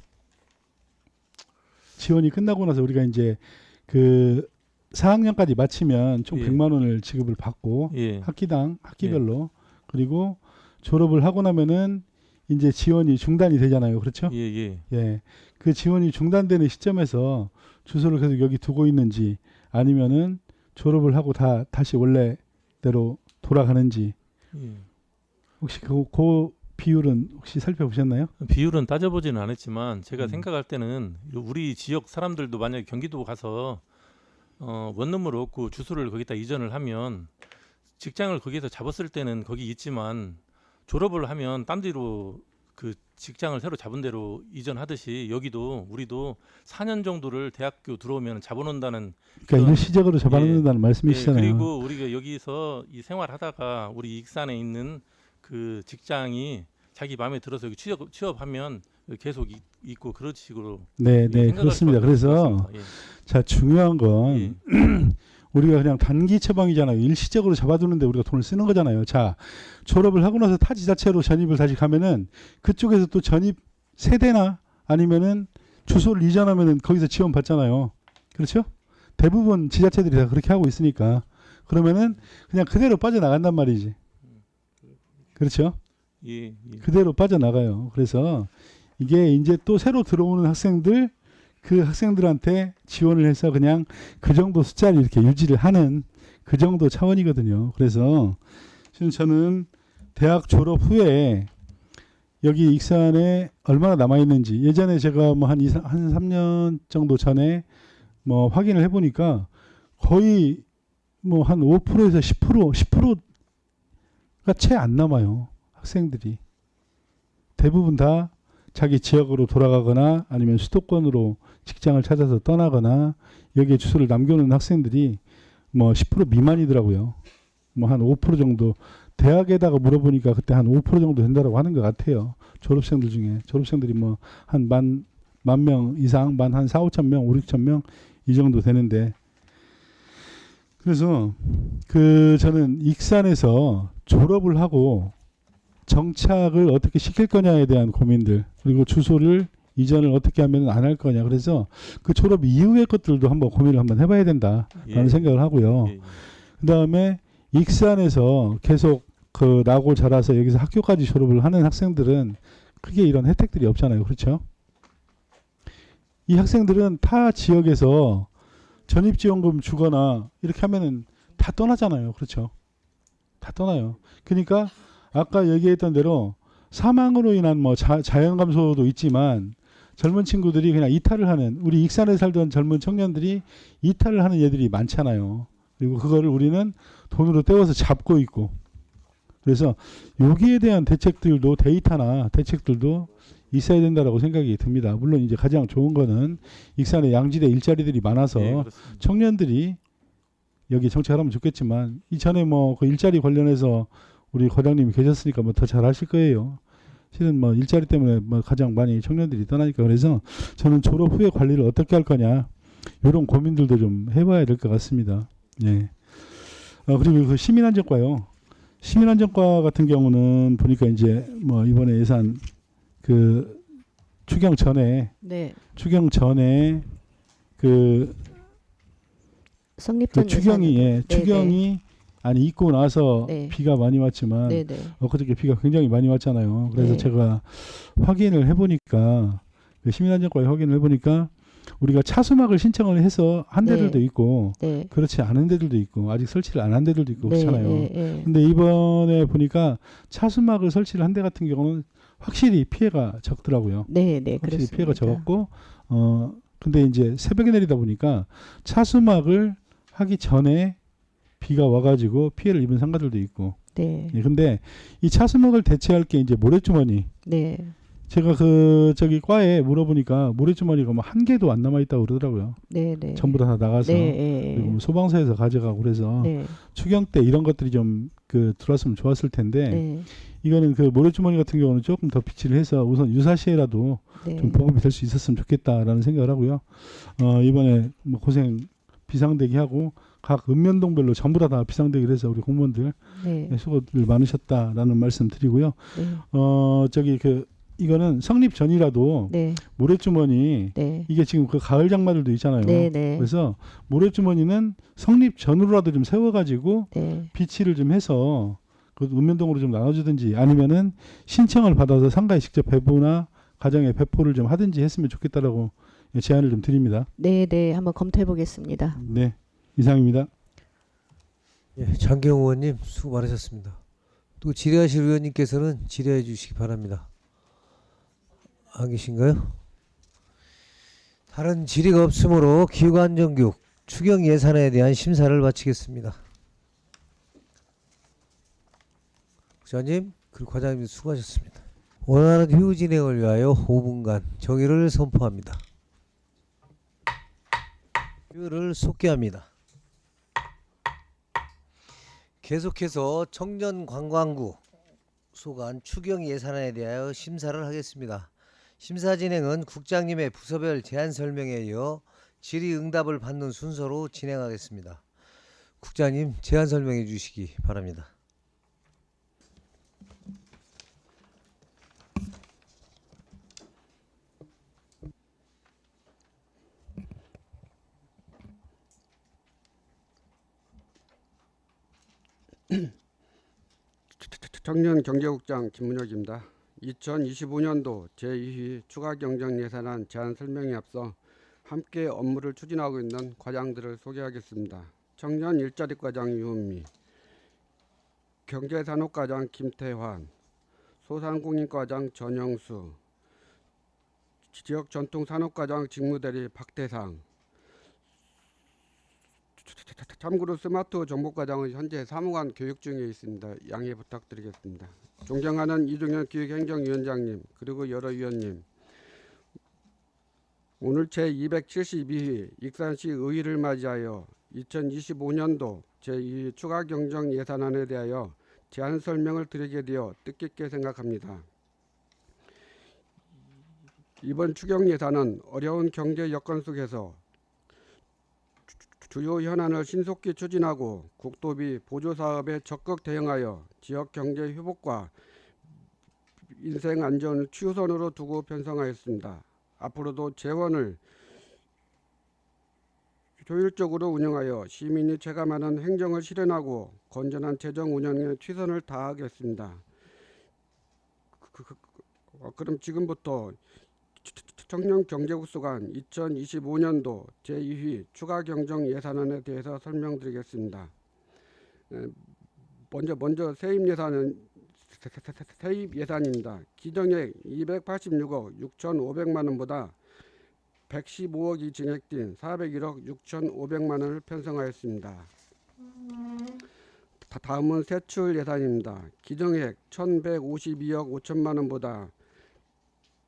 지원이 끝나고 나서 우리가 이제 그 4학년까지 마치면 총 예. 100만 원을 지급을 받고 예. 학기별로 그리고 졸업을 하고 나면은 이제 지원이 중단이 되잖아요. 그렇죠? 예, 예. 예. 그 지원이 중단되는 시점에서 주소를 계속 여기 두고 있는지 아니면은 졸업을 하고 다시 원래대로 돌아가는지 예. 혹시 그 비율은 혹시 살펴보셨나요? 비율은 따져보지는 않았지만 제가 음. 생각할 때는 우리 지역 사람들도 만약에 경기도 가서 원룸을 얻고 주소를 거기다 이전을 하면 직장을 거기서 잡았을 때는 거기 있지만 졸업을 하면 딴 데로 그 직장을 새로 잡은 대로 이전하듯이 여기도 우리도 4년 정도를 대학교 들어오면 잡아놓는다는 그러니까 일시적으로 잡아놓는다는 말씀이시잖아요. 그리고 우리가 여기서 이 생활하다가 우리 익산에 있는 그 직장이 자기 마음에 들어서 여기 취업하면 계속 있고 그런 식으로 네, 생각할 그렇습니다. 수밖에 그래서 없을 것 같습니다. 자, 중요한 건 예. 우리가 그냥 단기 처방이잖아요. 일시적으로 잡아두는데 우리가 돈을 쓰는 거잖아요. 자, 졸업을 하고 나서 타 지자체로 전입을 다시 가면은 그쪽에서 또 전입 세대나 아니면은 주소를 이전하면은 거기서 지원 받잖아요. 그렇죠? 대부분 지자체들이 다 그렇게 하고 있으니까 그러면은 그냥 그대로 빠져나간단 말이지. 그렇죠? 예. 그대로 빠져나가요. 그래서 이게 이제 또 새로 들어오는 학생들, 그 학생들한테 지원을 해서 그냥 그 정도 숫자를 이렇게 유지를 하는 그 정도 차원이거든요. 그래서 지금 저는 대학 졸업 후에 여기 익산에 얼마나 남아있는지 예전에 제가 뭐 한 3년 정도 전에 뭐 확인을 해보니까 거의 뭐 한 5%에서 10%가 채 안 남아요. 학생들이. 대부분 다 자기 지역으로 돌아가거나 아니면 수도권으로 직장을 찾아서 떠나거나 여기에 주소를 남겨놓은 학생들이 뭐 10% 미만이더라고요. 뭐 한 5% 정도. 대학에다가 물어보니까 그때 한 5% 정도 된다고 하는 것 같아요. 졸업생들 중에. 졸업생들이 뭐 한 만 명 이상, 한 4, 5천 명, 5, 6천 명 이 정도 되는데. 그래서 저는 익산에서 졸업을 하고 정착을 어떻게 시킬 거냐에 대한 고민들, 그리고 주소를 이전을 어떻게 하면 안 할 거냐. 그래서 그 졸업 이후의 것들도 한번 고민을 한번 해봐야 된다라는 생각을 하고요. 그다음에 익산에서 계속 나고 자라서 여기서 학교까지 졸업을 하는 학생들은 크게 이런 혜택들이 없잖아요. 그렇죠? 이 학생들은 타 지역에서 전입지원금 주거나 이렇게 하면은 다 떠나잖아요. 그렇죠? 다 떠나요. 그러니까 아까 얘기했던 대로 사망으로 인한 뭐 자연 감소도 있지만 젊은 친구들이 그냥 이탈을 하는, 우리 익산에 살던 젊은 청년들이 이탈을 하는 애들이 많잖아요. 그리고 그거를 우리는 돈으로 떼워서 잡고 있고. 그래서 여기에 대한 대책들도, 데이터나 대책들도 있어야 된다라고 생각이 듭니다. 물론 이제 가장 좋은 거는 익산에 양지대 일자리들이 많아서 청년들이 여기 정착하면 좋겠지만, 이전에 뭐 그 일자리 관련해서 우리 과장님이 계셨으니까 뭐 더 잘하실 거예요. 실은 뭐 일자리 때문에 뭐 가장 많이 청년들이 떠나니까. 그래서 저는 졸업 후에 관리를 어떻게 할 거냐, 이런 고민들도 좀 해봐야 될 것 같습니다. 예. 그리고 그 시민안전과요. 시민안전과 같은 경우는 보니까 이제 뭐 이번에 예산 추경 전에 성립전 추경이 추경이 아니 있고 나서 네. 비가 많이 왔지만 엊그저께 비가 굉장히 많이 왔잖아요. 그래서 네. 제가 확인을 해보니까 시민안전과에 확인을 해보니까 우리가 차수막을 신청을 해서 한 데들도 있고 그렇지 않은 데들도 있고 아직 설치를 안 한 데들도 있고 그렇잖아요. 근데 이번에 보니까 차수막을 설치를 한 데 같은 경우는 확실히 피해가 적더라고요. 확실히 그렇습니다. 피해가 적었고 근데 이제 새벽에 내리다 보니까 차수막을 하기 전에 비가 와가지고 피해를 입은 상가들도 있고. 근데 이 차수막을 대체할 게 이제 모래주머니. 제가 저기 과에 물어보니까 모래주머니가 뭐 한 개도 안 남아 있다고 그러더라고요. 전부 다 나가서 그리고 뭐 소방서에서 가져가고 그래서 추경 때 이런 것들이 좀 들어왔으면 좋았을 텐데 이거는 모래주머니 같은 경우는 조금 더 비치를 해서 우선 유사시에라도 좀 보급이 될 수 있었으면 좋겠다라는 생각을 하고요. 이번에 뭐 고생 비상대기 하고 각 읍면동별로 전부 다 비상대기를 해서 우리 공무원들 수고들 많으셨다라는 말씀 드리고요. 이거는 성립 전이라도 모래주머니 이게 지금 가을 장마들도 있잖아요. 그래서 모래주머니는 성립 전으로라도 좀 세워가지고 비치를 좀 해서 읍면동으로 좀 나눠주든지 아니면은 신청을 받아서 상가에 직접 배부나 가정에 배포를 좀 하든지 했으면 좋겠다라고 제안을 좀 드립니다. 한번 검토해 보겠습니다. 네, 이상입니다. 예, 장경호 의원님 수고 많으셨습니다. 또 질의하실 의원님께서는 질의해 주시기 바랍니다. 안 계신가요? 다른 질의가 없으므로 기후안전교육 추경 예산에 대한 심사를 마치겠습니다. 부장님 그리고 과장님 수고하셨습니다. 원활한 회의 진행을 위하여 5분간 정의를 선포합니다. 회의를 속개합니다. 계속해서 청년관광구 소관 추경 예산안에 대하여 심사를 하겠습니다. 심사 진행은 국장님의 부서별 제안 설명에 이어 질의응답을 받는 순서로 진행하겠습니다. 국장님 제안 설명해 주시기 바랍니다. 청년경제국장 김문혁입니다. 2025년도 제2회 추가경정예산안 제안 설명에 앞서 함께 업무를 추진하고 있는 과장들을 소개하겠습니다. 청년 일자리과장 유은미, 경제산업과장 김태환, 소상공인과장 전영수, 지역전통산업과장 직무대리 박태상. 참고로 스마트 정보과장은 현재 사무관 교육 중에 있습니다. 양해 부탁드리겠습니다. 존경하는 이종현 기획행정위원장님, 그리고 여러 위원님, 오늘 제272회 익산시 의회를 맞이하여 2025년도 제2회 추가경정 예산안에 대하여 제안 설명을 드리게 되어 뜻깊게 생각합니다. 이번 추경 예산은 어려운 경제 여건 속에서 주요 현안을 신속히 추진하고 국도비 보조사업에 적극 대응하여 지역 경제 회복과 인생 안전을 최우선으로 두고 편성하였습니다. 앞으로도 재원을 효율적으로 운영하여 시민이 체감하는 행정을 실현하고 건전한 재정 운영에 최선을 다하겠습니다. 그럼 지금부터 청년경제국소관 2025년도 제2회 추가경정 예산안에 대해서 설명드리겠습니다. 먼저 세입 예산입니다. 기정액 286억 6,500만 원보다 115억이 증액된 401억 6,500만 원을 편성하였습니다. 다음은 세출 예산입니다. 기정액 1,152억 5천만 원보다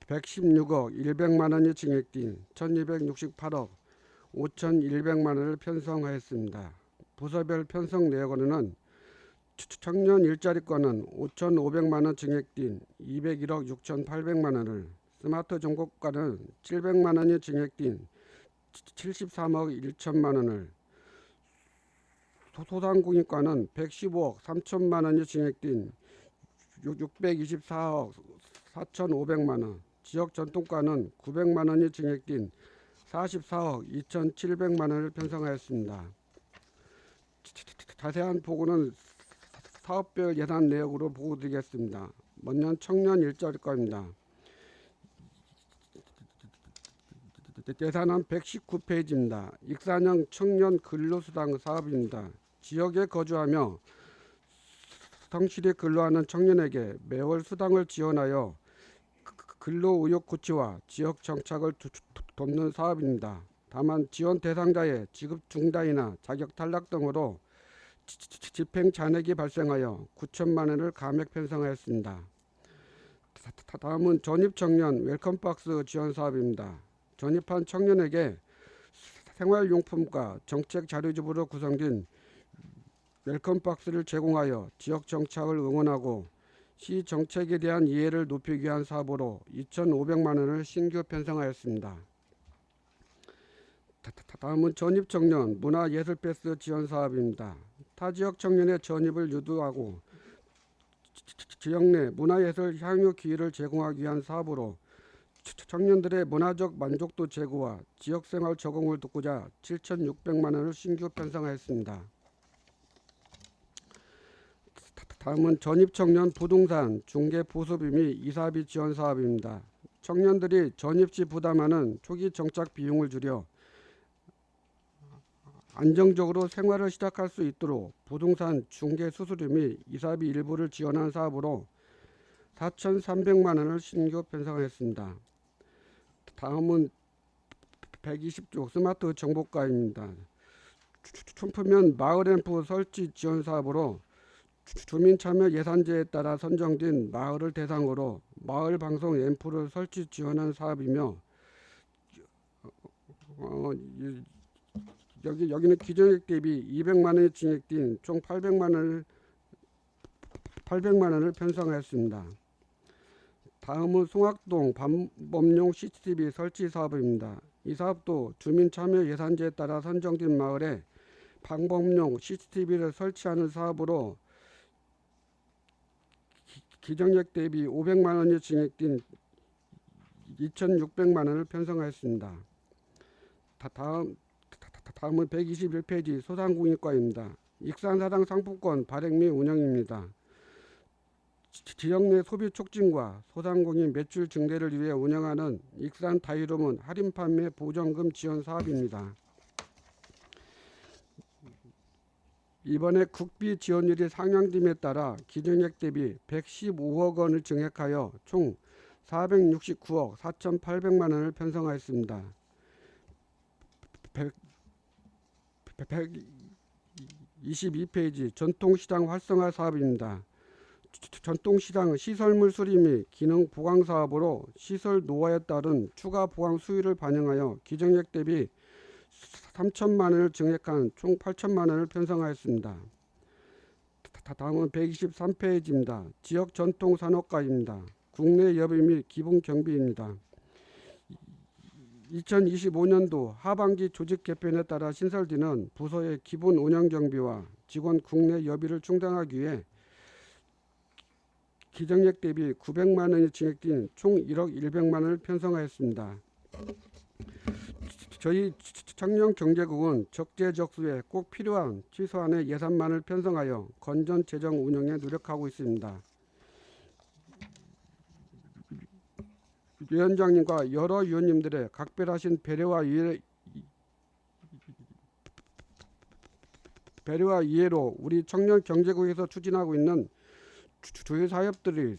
116억 100만 원이 증액된 1,268억 5,100만 원을 편성하였습니다. 부서별 편성 내역으로는 청년 일자리권은 5,500만 원 증액된 201억 6,800만 원을, 스마트 정보과는 700만 원이 증액된 73억 1천만 원을, 소상공인과는 115억 3천만 원이 증액된 624억 4,500만 원, 지역전통과는 900만 원이 증액된 44억 2,700만 원을 편성하였습니다. 자세한 보고는 사업별 예산 내역으로 보고드리겠습니다. 먼저 청년 일자리과입니다. 예산안 119페이지입니다. 익산형 청년 근로수당 사업입니다. 지역에 거주하며 성실히 근로하는 청년에게 매월 수당을 지원하여 근로의욕 구취와 지역 정착을 돕는 사업입니다. 다만 지원 대상자의 직업 중단이나 자격 탈락 등으로 집행 잔액이 발생하여 9천만 원을 감액 편성하였습니다. 다음은 전입 청년 웰컴박스 지원 사업입니다. 전입한 청년에게 생활용품과 정책 자료집으로 구성된 웰컴박스를 제공하여 지역 정착을 응원하고 시 정책에 대한 이해를 높이기 위한 사업으로 2,500만 원을 신규 편성하였습니다. 다음은 전입 청년 문화예술 패스 지원 사업입니다. 타 지역 청년의 전입을 유도하고 지역 내 문화예술 향유 기회를 제공하기 위한 사업으로 청년들의 문화적 만족도 제고와 지역생활 적응을 돕고자 7,600만 원을 신규 편성하였습니다. 다음은 전입청년 부동산 중개 보수비 및 이사비 지원 사업입니다. 청년들이 전입 시 부담하는 초기 정착 비용을 줄여 안정적으로 생활을 시작할 수 있도록 부동산 중개 수수료 및 이사비 일부를 지원한 사업으로 4,300만 원을 신규 편성하였습니다. 다음은 120조 스마트 정보과입니다. 춘푸면 마을램프 설치 지원 사업으로 주민 참여 예산제에 따라 선정된 마을을 대상으로 마을 방송 앰프를 설치 지원한 사업이며 여기는 기존액 대비 200만 원이 증액된 총 800만 원을 편성하였습니다. 다음은 송악동 방범용 CCTV 설치 사업입니다. 이 사업도 주민 참여 예산제에 따라 선정된 마을에 방범용 CCTV를 설치하는 사업으로 기정액 대비 500만 원이 증액된 2,600만 원을 편성하였습니다. 다음은 121페이지 소상공인과입니다. 익산사당 상품권 발행 및 운영입니다. 지역 내 소비 촉진과 소상공인 매출 증대를 위해 운영하는 익산 다이룸은 할인 판매 보전금 지원 사업입니다. 이번에 국비 지원율이 상향됨에 따라 기존액 대비 115억 원을 증액하여 총 469억 4,800만 원을 편성하였습니다. 122페이지 전통시장 활성화 사업입니다. 전통시장 시설물 수리 및 기능 보강 사업으로 시설 노화에 따른 추가 보강 수요를 반영하여 기정액 대비 3천만 원을 증액한 총 8천만 원을 편성하였습니다. 다음은 123페이지입니다. 지역 전통 산업과입니다. 국내 여비 및 기본 경비입니다. 2025년도 하반기 조직 개편에 따라 신설되는 부서의 기본 운영 경비와 직원 국내 여비를 충당하기 위해 기정액 대비 900만 원이 증액된 총 1억 100만 원을 편성하였습니다. 저희 청년경제국은 적재적소에 꼭 필요한 최소한의 예산만을 편성하여 건전 재정 운영에 노력하고 있습니다. 위원장님과 여러 위원님들의 각별하신 배려와 이해로 우리 청년경제국에서 추진하고 있는 주요 사업들이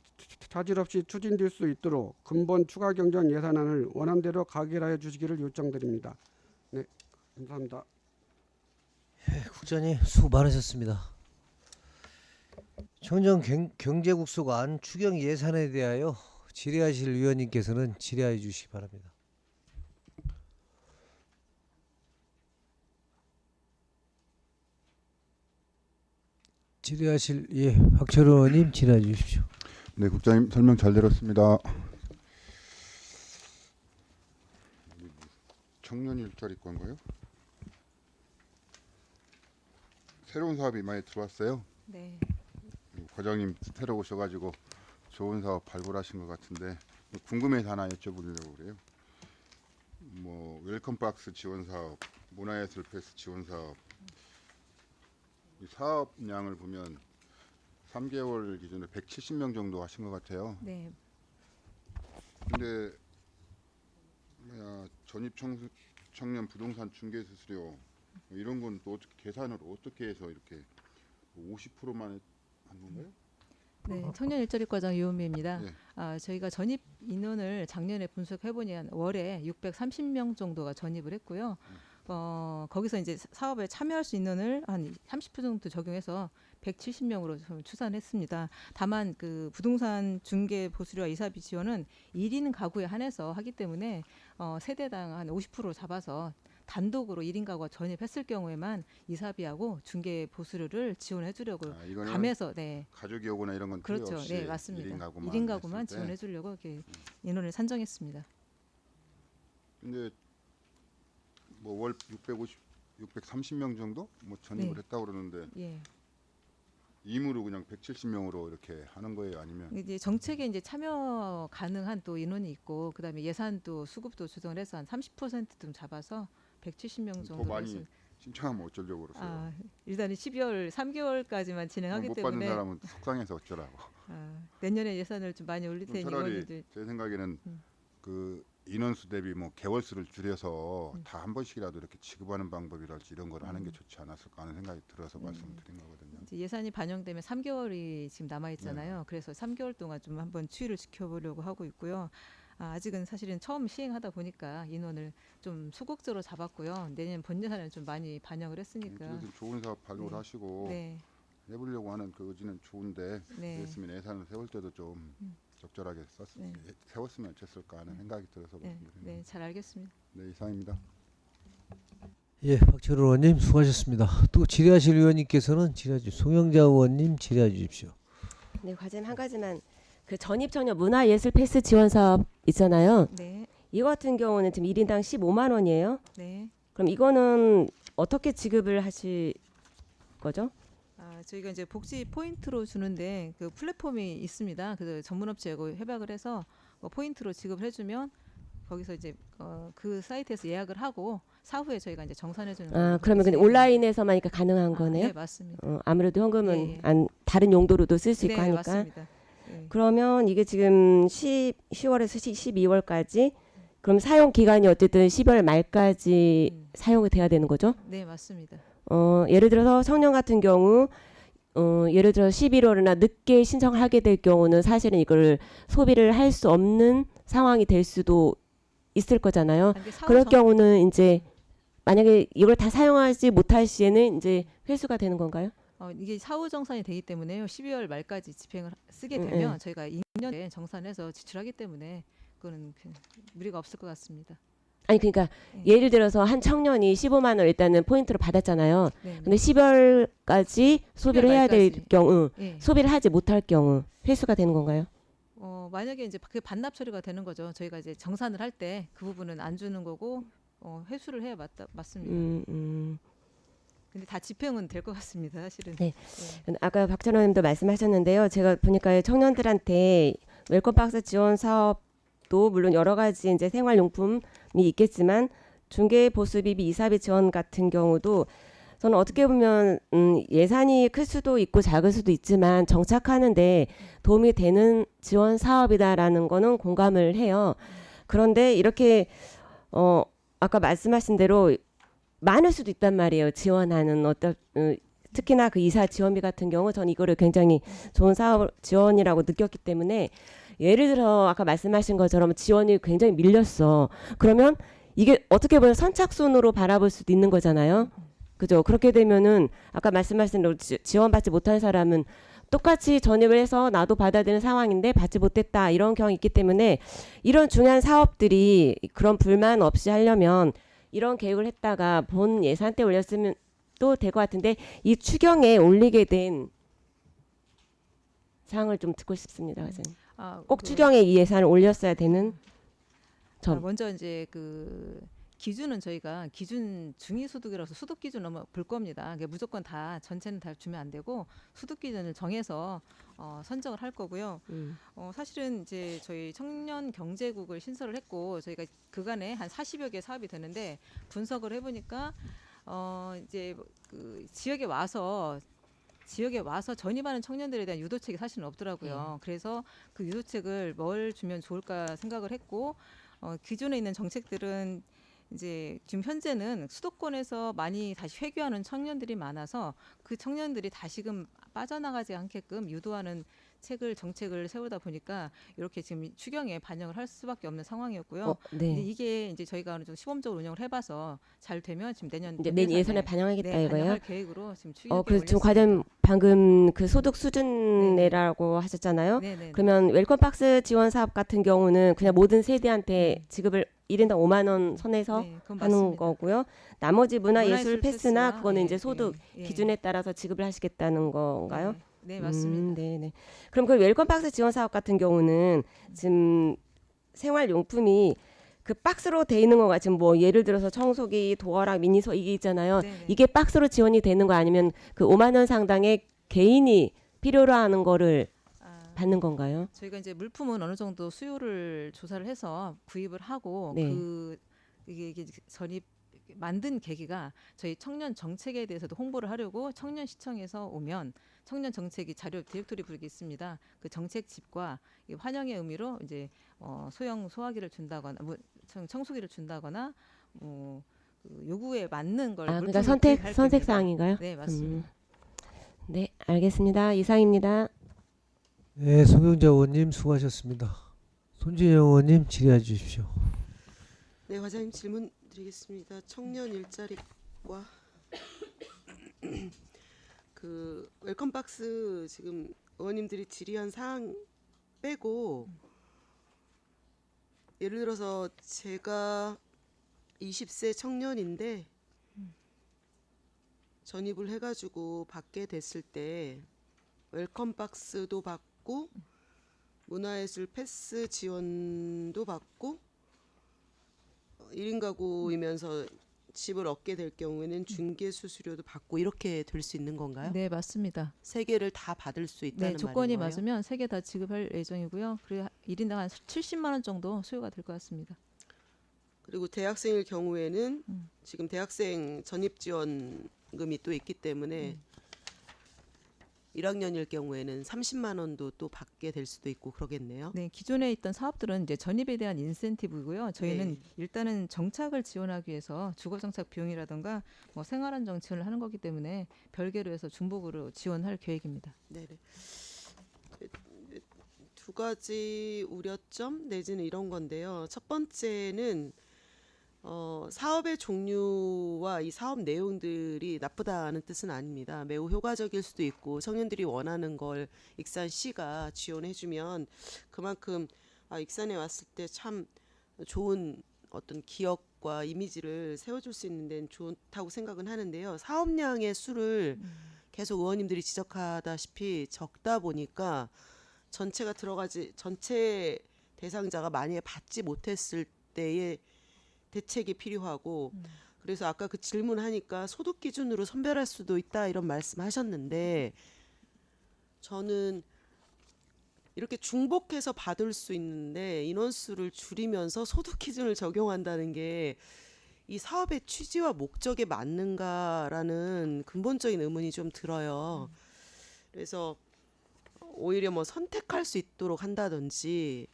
차질 없이 추진될 수 있도록 근본 추가 경정 예산안을 원안대로 가결하여 주시기를 요청드립니다. 네, 감사합니다. 국장님 수고 많으셨습니다. 청년경제국소관 추경 예산에 대하여 질의하실 위원님께서는 질의하여 주시기 바랍니다. 질의하실 박철원 의원님 질의해 주십시오. 네, 국장님 설명 잘 들었습니다. 청년 일자리권가요? 새로운 사업이 많이 들어왔어요. 네. 과장님 새로 오셔가지고 좋은 사업 발굴하신 것 같은데 궁금해서 하나 여쭤보려고 그래요. 뭐 웰컴박스 지원 사업, 문화예술 패스 지원 사업, 이 사업량을 보면 3개월 기준으로 170명 정도 하신 것 같아요. 네. 근데 전입 청년 부동산 중개 수수료 이런 건 또 계산을 어떻게 해서 이렇게 50%만 한 건가요? 네, 청년 일자리 과장 유은미입니다. 네. 저희가 전입 인원을 작년에 분석해 보니 월에 630명 정도가 전입을 했고요. 거기서 이제 사업에 참여할 수 있는 인원을 한 30% 정도 적용해서 170명으로 추산했습니다. 다만 그 부동산 중개 보수료와 이사비 지원은 1인 가구에 한해서 하기 때문에 세대당 한 50% 잡아서 단독으로 1인 가구가 전입했을 경우에만 이사비하고 중개 보수료를 지원해 주려고 감해서 네. 가족이 오거나 이런 건 그렇죠. 필요 없이 네, 맞습니다. 1인 가구만 지원해 주려고 이렇게 인원을 산정했습니다. 근데 뭐 월 630명 정도 뭐 전입을 네. 했다고 그러는데 예. 임으로 그냥 170명으로 이렇게 하는 거예요, 아니면 이제 정책에 이제 참여 가능한 또 인원이 있고 그다음에 예산도 수급도 조정을 해서 한 30%좀 잡아서 170명 정도 더 많이 신청하면 어쩌려고 그러세요? 일단은 12월 3개월까지만 진행하기 못 때문에 받는 사람은 속상해서 어쩌라고. 내년에 예산을 좀 많이 올릴 테니 차라리 의원님들 제 생각에는 그 인원수 대비 뭐 개월수를 줄여서 다 한 번씩이라도 이렇게 지급하는 방법이랄지 이런 걸 하는 게 좋지 않았을까 하는 생각이 들어서 말씀드린 거거든요. 이제 예산이 반영되면 3개월이 지금 남아 있잖아요. 그래서 3개월 동안 좀 한번 추이를 지켜보려고 하고 있고요. 아직은 사실은 처음 시행하다 보니까 인원을 좀 소극적으로 잡았고요. 내년 본 예산은 좀 많이 반영을 했으니까. 어쨌든 좋은 사업 발굴하시고 네. 해보려고 하는 그 의지는 좋은데 네. 그랬으면 예산을 세울 때도 좀 적절하게 세웠으면 어땠을까 하는 생각이 들어서 네, 말씀드립니다. 네, 잘 알겠습니다. 네, 이상입니다. 예, 박철호 의원님 수고하셨습니다. 또 질의하실 의원님께서는 질의해 주십시오. 송영자 의원님 질의해 주십시오. 네, 과제는 한 가지만 그 전입 청년 문화예술 패스 지원 사업 있잖아요. 네, 이거 같은 경우는 지금 1인당 15만 원이에요. 네. 그럼 이거는 어떻게 지급을 하실 거죠? 저희가 이제 복지 포인트로 주는데 그 플랫폼이 있습니다. 그래서 전문업체하고 협약을 해서 포인트로 지급을 해주면 거기서 이제 그 사이트에서 예약을 하고 사후에 저희가 이제 정산해 주는. 그러면 근데 온라인에서만 이렇게 가능한 거네요? 네, 맞습니다. 아무래도 현금은 예, 예. 다른 용도로도 쓸 수 있고 네, 하니까. 맞습니다. 네. 그러면 이게 지금 10월에서 12월까지 그럼 사용 기간이 어쨌든 12월 말까지 사용이 돼야 되는 거죠? 네, 맞습니다. 예를 들어서 청년 같은 경우 예를 들어 11월이나 늦게 신청을 하게 될 경우는 사실은 이걸 소비를 할 수 없는 상황이 될 수도 있을 거잖아요. 이게 사후 그럴 정- 경우는 이제 만약에 이걸 다 사용하지 못할 시에는 이제 회수가 되는 건가요? 이게 사후 정산이 되기 때문에요. 12월 말까지 집행을 쓰게 음, 되면 저희가 2년에 정산해서 지출하기 때문에 그거는 무리가 없을 것 같습니다. 아니 그러니까 네. 예를 들어서 한 청년이 15만 원 일단은 포인트로 받았잖아요. 네, 근데 10월까지 소비를 해야 될 말까지. 경우 네. 소비를 하지 못할 경우 회수가 되는 건가요? 만약에 이제 그 반납 처리가 되는 거죠. 저희가 이제 정산을 할 때 그 부분은 안 주는 거고 회수를 해야 맞습니다. 근데 다 집행은 될 것 같습니다. 사실은. 네. 아까 박찬호 님도 말씀하셨는데요. 제가 보니까 청년들한테 웰컴박스 지원 사업도 물론 여러 가지 이제 생활용품이 있겠지만 중개보수비비 이사비 지원 같은 경우도 저는 어떻게 보면 예산이 클 수도 있고 작을 수도 있지만 정착하는데 도움이 되는 지원 사업이다라는 거는 공감을 해요. 그런데 이렇게 아까 말씀하신 대로 많을 수도 있단 말이에요. 지원하는 특히나 그 이사 지원비 같은 경우 전 이거를 굉장히 좋은 사업 지원이라고 느꼈기 때문에 예를 들어 아까 말씀하신 것처럼 지원이 굉장히 밀렸어. 그러면 이게 어떻게 보면 선착순으로 바라볼 수도 있는 거잖아요. 그죠? 그렇게 되면은 아까 말씀하신 대로 지원받지 못한 사람은 똑같이 전입을 해서 나도 받아야 되는 상황인데 받지 못했다 이런 경우가 있기 때문에 이런 중요한 사업들이 그런 불만 없이 하려면 이런 계획을 했다가 본 예산 때 올렸으면 또 될 것 같은데 이 추경에 올리게 된 사항을 좀 듣고 싶습니다. 과장님. 꼭 추경에 이 예산을 올렸어야 되는 점. 먼저 이제 그 기준은 저희가 기준 중위소득이라서 소득 기준 넘어 볼 겁니다. 그러니까 무조건 다 전체는 다 주면 안 되고 소득 기준을 정해서 선정을 할 거고요. 사실은 이제 저희 청년 경제국을 신설을 했고 저희가 그간에 한 40여 개 사업이 되는데 분석을 해보니까 이제 그 지역에 와서 전입하는 청년들에 대한 유도책이 사실은 없더라고요. 그래서 그 유도책을 뭘 주면 좋을까 생각을 했고 기존에 있는 정책들은 이제 지금 현재는 수도권에서 많이 다시 회귀하는 청년들이 많아서 그 청년들이 다시금 빠져나가지 않게끔 유도하는 정책을 세우다 보니까 이렇게 지금 추경에 반영을 할 수밖에 없는 상황이었고요. 근데 이게 이제 저희가 어느 정도 시범적으로 운영을 해봐서 잘 되면 지금 내년 예산에 반영하겠다 이거예요. 반영할 계획으로 지금 추경에 그래서 지금 과장 방금 그 소득 수준 내라고 하셨잖아요. 네네. 그러면 웰컴박스 지원 사업 같은 경우는 그냥 모든 세대한테 지급을 1인당 5만 원 선에서 그건 하는 맞습니다. 거고요. 나머지 문화예술 문화예술 패스나 패스와, 그거는 예, 이제 소득 예, 예. 기준에 따라서 지급을 하시겠다는 건가요? 네, 맞습니다. 네네. 그럼 그 웰컴박스 지원 사업 같은 경우는 지금 생활용품이 그 박스로 돼 있는 거가 지금 뭐 예를 들어서 청소기, 도어락, 미니소 이게 있잖아요. 네네. 이게 박스로 지원이 되는 거 아니면 그 5만 원 상당의 개인이 필요로 하는 거를 받는 건가요? 저희가 이제 물품은 어느 정도 수요를 조사를 해서 구입을 하고 네. 이게 전입 만든 계기가 저희 청년 정책에 대해서도 홍보를 하려고 청년 시청에서 오면 청년 정책이 자료 디렉토리 부르기 있습니다. 그 정책 집과 이 환영의 의미로 이제 소형 소화기를 준다거나 청소기를 준다거나 그 요구에 맞는 걸 그러니까 물품을 구입할 선택 겁니다. 사항인가요? 네, 맞습니다. 네, 알겠습니다. 이상입니다. 네, 송영자 의원님 수고하셨습니다. 손진영 의원님 질의해 주십시오. 네, 과장님 질문 드리겠습니다. 청년 일자리과 그 웰컴박스 지금 의원님들이 질의한 사항 빼고 예를 들어서 제가 20세 청년인데 전입을 해가지고 받게 됐을 때 웰컴 박스도 받고 문화예술 패스 지원도 받고 1인 가구이면서 집을 얻게 될 경우에는 중개 수수료도 받고 이렇게 될 수 있는 건가요? 네, 맞습니다. 세 개를 다 받을 수 있다는 네, 조건이 말인 거예요? 맞으면 3개 다 지급할 예정이고요. 그리고 1인당 한 70만 원 정도 수요가 될 것 같습니다. 그리고 대학생일 경우에는 음. 지금 대학생 전입 지원금이 또 있기 때문에 1학년일 경우에는 30만 원도 또 받게 될 수도 있고 그러겠네요. 네, 기존에 있던 사업들은 이제 전입에 대한 인센티브고요. 저희는 네. 일단은 정착을 지원하기 위해서 주거 정착 비용이라든가 뭐 생활 안정 지원을 하는 거기 때문에 별개로 해서 중복으로 지원할 계획입니다. 네. 두 가지 우려점 내지는 이런 건데요. 첫 번째는 사업의 종류와 이 사업 내용들이 나쁘다는 뜻은 아닙니다. 매우 효과적일 수도 있고 청년들이 원하는 걸 익산시가 지원해주면 그만큼 익산에 왔을 때 참 좋은 어떤 기억과 이미지를 세워줄 수 있는 데는 좋다고 생각은 하는데요. 사업량의 수를 계속 의원님들이 지적하다시피 적다 보니까 전체 대상자가 만약에 받지 못했을 때의 대책이 필요하고 그래서 아까 그 질문하니까 소득 기준으로 선별할 수도 있다 이런 말씀하셨는데 저는 이렇게 중복해서 받을 수 있는데 인원수를 줄이면서 소득 기준을 적용한다는 게 이 사업의 취지와 목적에 맞는가라는 근본적인 의문이 좀 들어요. 그래서 오히려 뭐 선택할 수 있도록 한다든지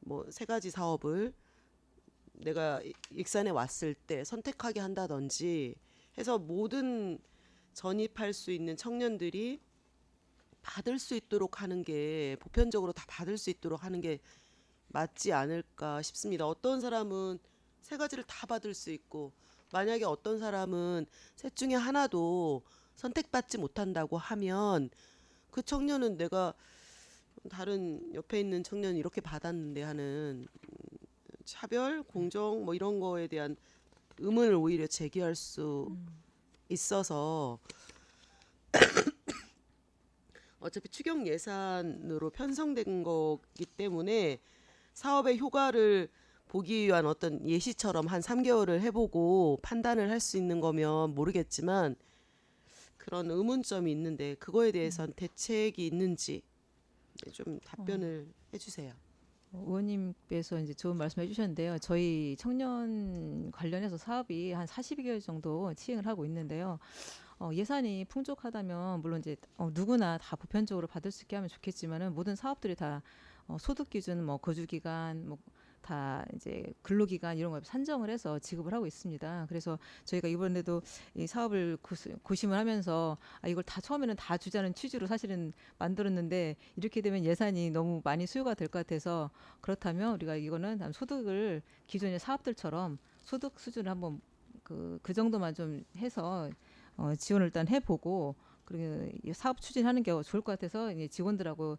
뭐 3가지 사업을 내가 익산에 왔을 때 선택하게 한다든지 해서 모든 전입할 수 있는 청년들이 받을 수 있도록 하는 게 보편적으로 다 받을 수 있도록 하는 게 맞지 않을까 싶습니다. 어떤 사람은 3가지를 다 받을 수 있고 만약에 어떤 사람은 셋 중에 하나도 선택받지 못한다고 하면 그 청년은 내가 다른 옆에 있는 청년 이렇게 받았는데 하는 차별, 공정 뭐 이런 거에 대한 의문을 오히려 제기할 수 있어서 어차피 추경 예산으로 편성된 거기 때문에 사업의 효과를 보기 위한 어떤 예시처럼 한 3개월을 해보고 판단을 할 수 있는 거면 모르겠지만 그런 의문점이 있는데 그거에 대해서는 대책이 있는지 좀 답변을 해주세요. 의원님께서 이제 좋은 말씀 해주셨는데요. 저희 청년 관련해서 사업이 한 42개월 정도 시행을 하고 있는데요. 예산이 풍족하다면 물론 이제 누구나 다 보편적으로 받을 수 있게 하면 좋겠지만은 모든 사업들이 다 소득 기준, 뭐 거주 기간, 뭐 다 이제 근로 기간 이런 걸 산정을 해서 지급을 하고 있습니다. 그래서 저희가 이번에도 이 사업을 고심을 하면서 이걸 다 처음에는 다 주자는 취지로 사실은 만들었는데 이렇게 되면 예산이 너무 많이 수요가 될 것 같아서 그렇다면 우리가 이거는 소득을 기존의 사업들처럼 소득 수준을 한번 그 정도만 좀 해서 지원을 일단 해보고 그리고 사업 추진하는 게 좋을 것 같아서 이제 직원들하고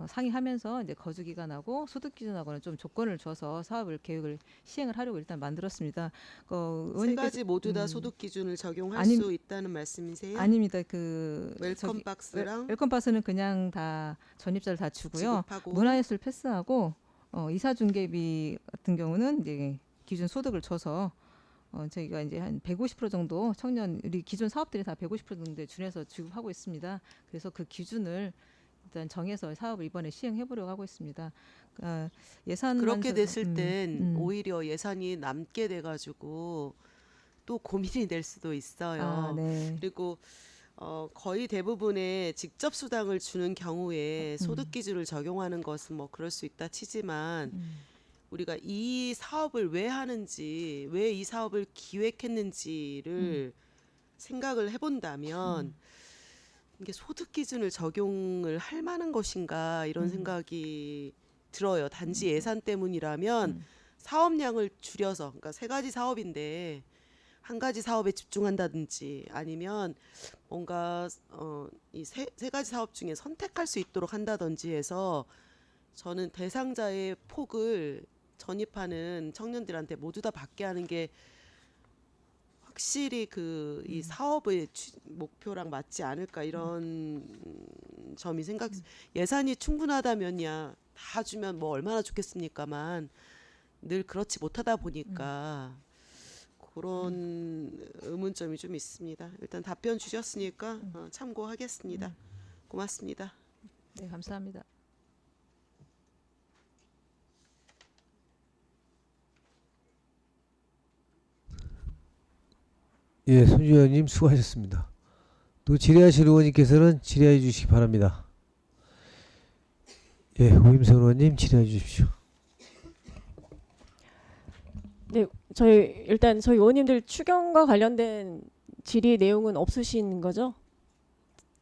상의하면서 이제 거주 기간하고 소득 기준하고는 좀 조건을 줘서 사업을 계획을 시행을 하려고 일단 만들었습니다. 3가지 모두 다 소득 기준을 적용할 수 있다는 말씀이세요? 아닙니다. 웰컴 박스랑 웰컴 박스는 그냥 다 전입자를 다 주고요. 지급하고. 문화예술 패스하고 이사 중개비 같은 경우는 이제 기준 소득을 줘서 저희가 이제 한 150% 정도 청년 우리 기존 사업들이 다 150% 정도에 준해서 지급하고 있습니다. 그래서 그 기준을 일단 정해서 사업을 이번에 시행해 보려고 하고 있습니다. 예산 그렇게 됐을 땐 오히려 예산이 남게 돼가지고 또 고민이 될 수도 있어요. 네. 그리고 거의 대부분의 직접 수당을 주는 경우에 소득 기준을 적용하는 것은 뭐 그럴 수 있다 치지만 우리가 이 사업을 왜 하는지, 왜 이 사업을 기획했는지를 생각을 해본다면 이게 소득 기준을 적용을 할 만한 것인가 이런 생각이 들어요. 단지 예산 때문이라면 사업량을 줄여서, 그러니까 3가지 사업인데 한 가지 사업에 집중한다든지 아니면 뭔가 이 세 가지 사업 중에 선택할 수 있도록 한다든지 해서 저는 대상자의 폭을 전입하는 청년들한테 모두 다 받게 하는 게 확실히 이 사업의 목표랑 맞지 않을까 이런 점이 예산이 충분하다면야 다 주면 뭐 얼마나 좋겠습니까만 늘 그렇지 못하다 보니까 그런 의문점이 좀 있습니다. 일단 답변 주셨으니까 참고하겠습니다. 고맙습니다. 네, 감사합니다. 예, 손주 의원님 수고하셨습니다. 또 질의하실 의원님께서는 질의해 주시기 바랍니다. 예, 오임선 의원님 질의해 주십시오. 네, 일단 저희 의원님들 추경과 관련된 질의 내용은 없으신 거죠?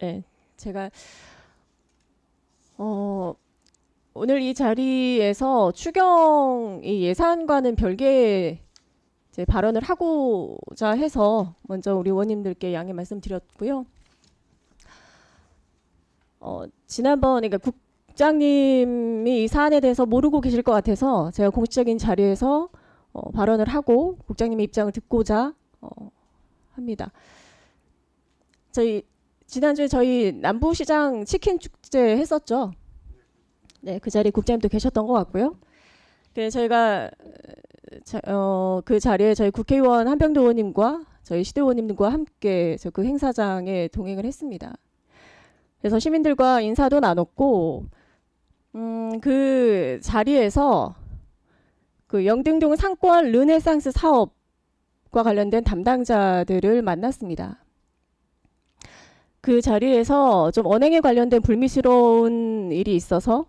네, 제가 오늘 이 자리에서 추경 이 예산과는 별개의 이제 발언을 하고자 해서 먼저 우리 의원님들께 양해 말씀드렸고요. 지난번 그러니까 국장님이 이 사안에 대해서 모르고 계실 것 같아서 제가 공식적인 자리에서 발언을 하고 국장님의 입장을 듣고자 합니다. 지난주에 저희 남부시장 치킨 축제 했었죠. 네, 그 자리에 국장님도 계셨던 것 같고요. 네, 저희가 그 자리에 저희 국회의원 한병도 의원님과 저희 시도 의원님들과 함께 그 행사장에 동행을 했습니다. 그래서 시민들과 인사도 나눴고 그 자리에서 그 영등동 상권 르네상스 사업과 관련된 담당자들을 만났습니다. 그 자리에서 좀 언행에 관련된 불미스러운 일이 있어서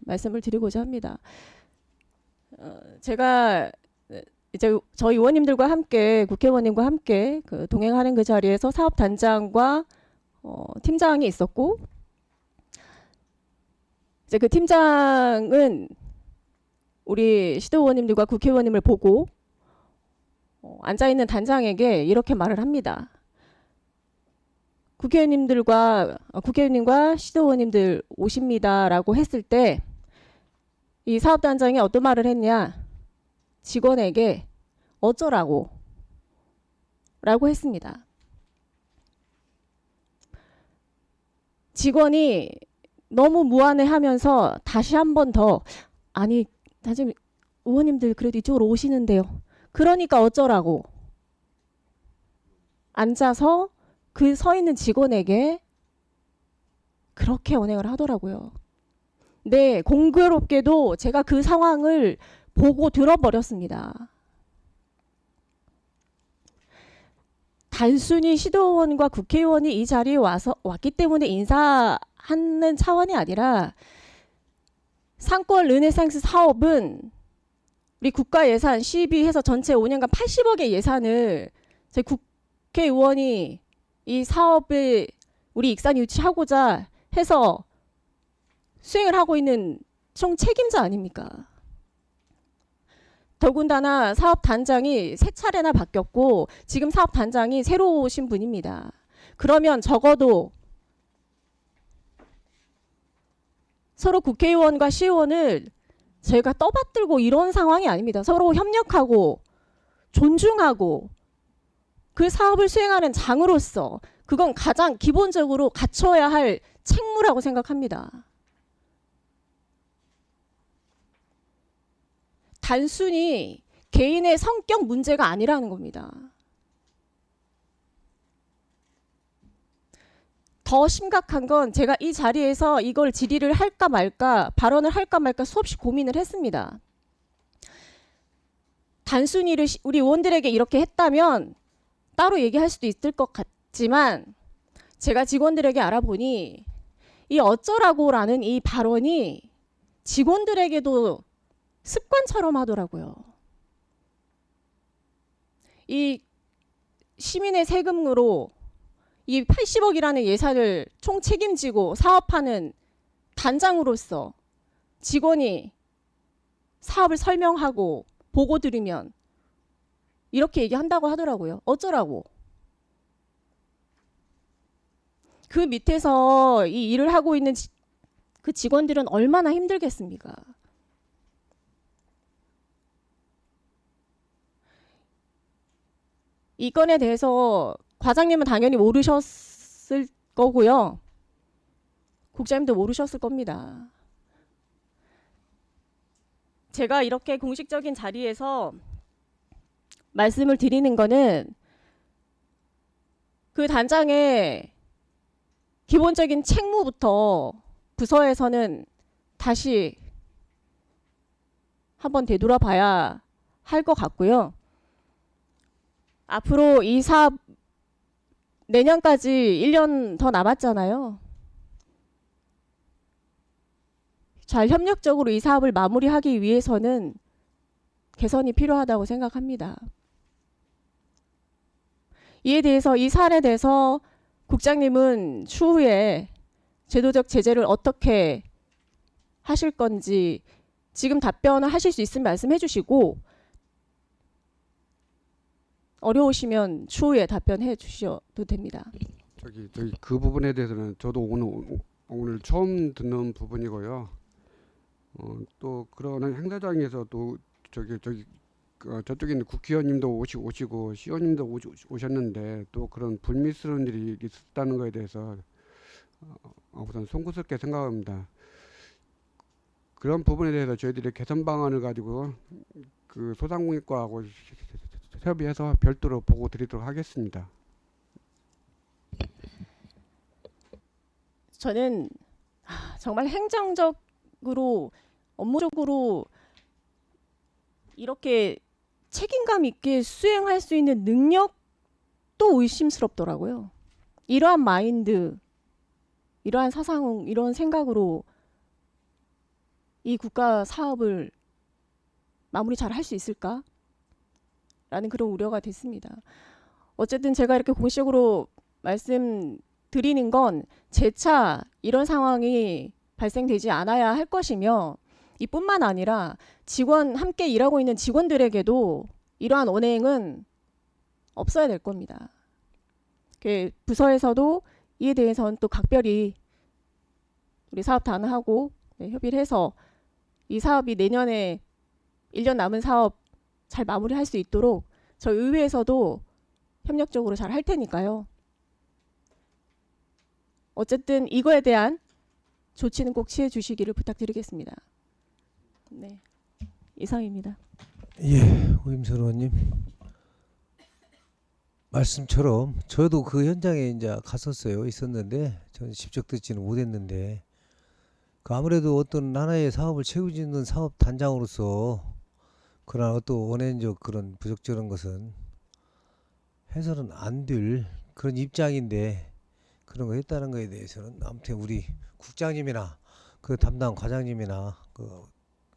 말씀을 드리고자 합니다. 제가 이제 저희 의원님들과 함께 국회의원님과 함께 그 동행하는 그 자리에서 사업단장과 팀장이 있었고 이제 그 팀장은 우리 시도 의원님들과 국회의원님을 보고 앉아 있는 단장에게 이렇게 말을 합니다. 국회의원님과 시도 의원님들 오십니다라고 했을 때 이 사업단장이 어떤 말을 했냐? 직원에게 어쩌라고 라고 했습니다. 직원이 너무 무안해하면서 다시 한 번 더 아니 단장님 의원님들 그래도 이쪽으로 오시는데요. 그러니까 어쩌라고 앉아서 그 서 있는 직원에게 그렇게 언행을 하더라고요. 네, 공교롭게도 제가 그 상황을 보고 들어버렸습니다. 단순히 시도의원과 국회의원이 이 자리에 왔기 때문에 인사하는 차원이 아니라 상권 르네상스 사업은 우리 국가 예산 시비해서 전체 5년간 80억의 예산을 저희 국회의원이 이 사업을 우리 익산에 유치하고자 해서 수행을 하고 있는 총 책임자 아닙니까? 더군다나 사업단장이 3차례나 바뀌었고 지금 사업단장이 새로 오신 분입니다. 그러면 적어도 서로 국회의원과 시의원을 저희가 떠받들고 이런 상황이 아닙니다. 서로 협력하고 존중하고 그 사업을 수행하는 장으로서 그건 가장 기본적으로 갖춰야 할 책무라고 생각합니다. 단순히 개인의 성격 문제가 아니라는 겁니다. 더 심각한 건 제가 이 자리에서 이걸 질의를 할까 말까 발언을 할까 말까 수없이 고민을 했습니다. 단순히 우리 의원들에게 이렇게 했다면 따로 얘기할 수도 있을 것 같지만 제가 직원들에게 알아보니 이 어쩌라고라는 이 발언이 직원들에게도 습관처럼 하더라고요. 이 시민의 세금으로 이 80억이라는 예산을 총 책임지고 사업하는 단장으로서 직원이 사업을 설명하고 보고 들으면 이렇게 얘기한다고 하더라고요. 어쩌라고. 그 밑에서 이 일을 하고 있는 그 직원들은 얼마나 힘들겠습니까? 이 건에 대해서 과장님은 당연히 모르셨을 거고요. 국장님도 모르셨을 겁니다. 제가 이렇게 공식적인 자리에서 말씀을 드리는 거는 그 단장의 기본적인 책무부터 부서에서는 다시 한번 되돌아봐야 할 것 같고요. 앞으로 이 사업 내년까지 1년 더 남았잖아요. 잘 협력적으로 이 사업을 마무리하기 위해서는 개선이 필요하다고 생각합니다. 이에 대해서 이 사안에 대해서 국장님은 추후에 제도적 제재를 어떻게 하실 건지 지금 답변을 하실 수 있으면 말씀해 주시고 어려우시면 추후에 답변해 주셔도 됩니다. 저기 그 부분에 대해서는 저도 오늘 처음 듣는 부분이고요. 또 그러는 행사장에서 또 저쪽에 있는 국회의원님도 오시고 시의원님도 오셨는데 또 그런 불미스러운 일이 있었다는 것에 대해서 우선 송구스럽게 생각합니다. 그런 부분에 대해서 저희들이 개선 방안을 가지고 그 소상공인과하고 협의해서 별도로 보고 드리도록 하겠습니다. 저는 정말 행정적으로 업무적으로 이렇게 책임감 있게 수행할 수 있는 능력도 의심스럽더라고요. 이러한 마인드, 이러한 사상, 이런 생각으로 이 국가 사업을 마무리 잘 할 수 있을까? 라는 그런 우려가 됐습니다. 어쨌든 제가 이렇게 공식적으로 말씀드리는 건 재차 이런 상황이 발생되지 않아야 할 것이며 이뿐만 아니라 함께 일하고 있는 직원들에게도 이러한 언행은 없어야 될 겁니다. 부서에서도 이에 대해서는 또 각별히 우리 사업단하고 협의를 해서 이 사업이 내년에 1년 남은 사업 잘 마무리할 수 있도록 저희 의회에서도 협력적으로 잘 할 테니까요. 어쨌든 이거에 대한 조치는 꼭 취해 주시기를 부탁드리겠습니다. 네, 이상입니다. 예, 오임선 의원님 말씀처럼 저도 그 현장에 이제 있었는데 저는 직접 듣지는 못했는데 아무래도 어떤 하나의 사업을 책임지는 사업 단장으로서 그런 어떤 원인적 그런 부적절한 것은 해서는 안 될 그런 입장인데 그런 거 했다는 거에 대해서는 아무튼 우리 국장님이나 그 담당 과장님이나 그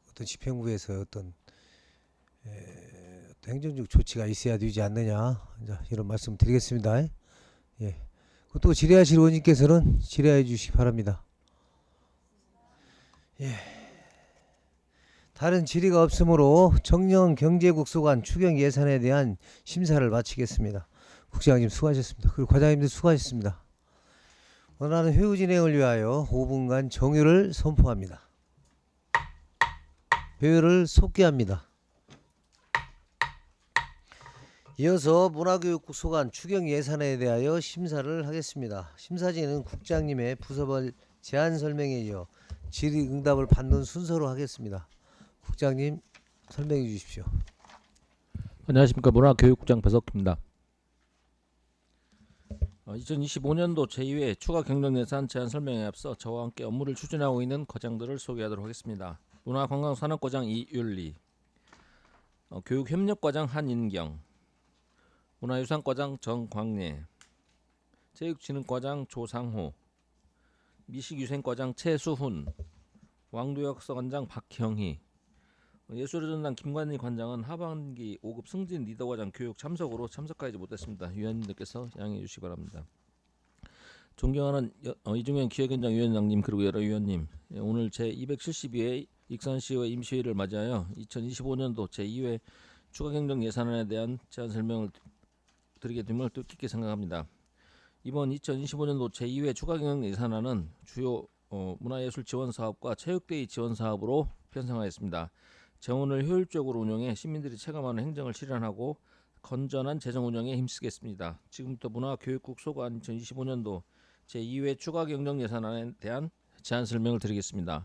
어떤 집행부에서 어떤 행정적 조치가 있어야 되지 않느냐 이런 말씀 드리겠습니다. 예. 또 질의하실 의원님께서는 질의해 주시기 바랍니다. 예. 다른 질의가 없으므로 정녕 경제국 소관 추경 예산에 대한 심사를 마치겠습니다. 국장님 수고하셨습니다. 그리고 과장님들 수고하셨습니다. 원하는 회의 진행을 위하여 5분간 정휴를 선포합니다. 회의를 속기합니다. 이어서 문화교육국 소관 추경 예산에 대하여 심사를 하겠습니다. 심사진은 국장님의 부서별 제안 설명에 이어 질의응답을 받는 순서로 하겠습니다. 국장님 설명해 주십시오. 안녕하십니까. 문화교육국장 배석희입니다. 2025년도 제2회 추가 경정예산 제안 설명에 앞서 저와 함께 업무를 추진하고 있는 과장들을 소개하도록 하겠습니다. 문화관광산업과장 이윤리, 교육협력과장 한인경, 문화유산과장 정광래, 체육진흥과장 조상호, 미식위생과장 최수훈, 왕도역서관장 박형희, 예술의 전당 김관희 관장은 하반기 5급 승진 리더과장 교육 참석으로 참석하지 못했습니다. 위원님들께서 양해해 주시기 바랍니다. 존경하는 이중현 기획위원장 위원장님 그리고 여러 위원님, 오늘 제272회 익산시의회 임시회의를 맞이하여 2025년도 제2회 추가경정 예산안에 대한 제안 설명을 드리게 됨을 뜻깊게 생각합니다. 이번 2025년도 제2회 추가경정 예산안은 주요 문화예술 지원 사업과 체육대회 지원 사업으로 편성하였습니다. 재원을 효율적으로 운영해 시민들이 체감하는 행정을 실현하고 건전한 재정 운영에 힘쓰겠습니다. 지금부터 문화교육국 소관 2025년도 제2회 추가 경정 예산안에 대한 제안 설명을 드리겠습니다.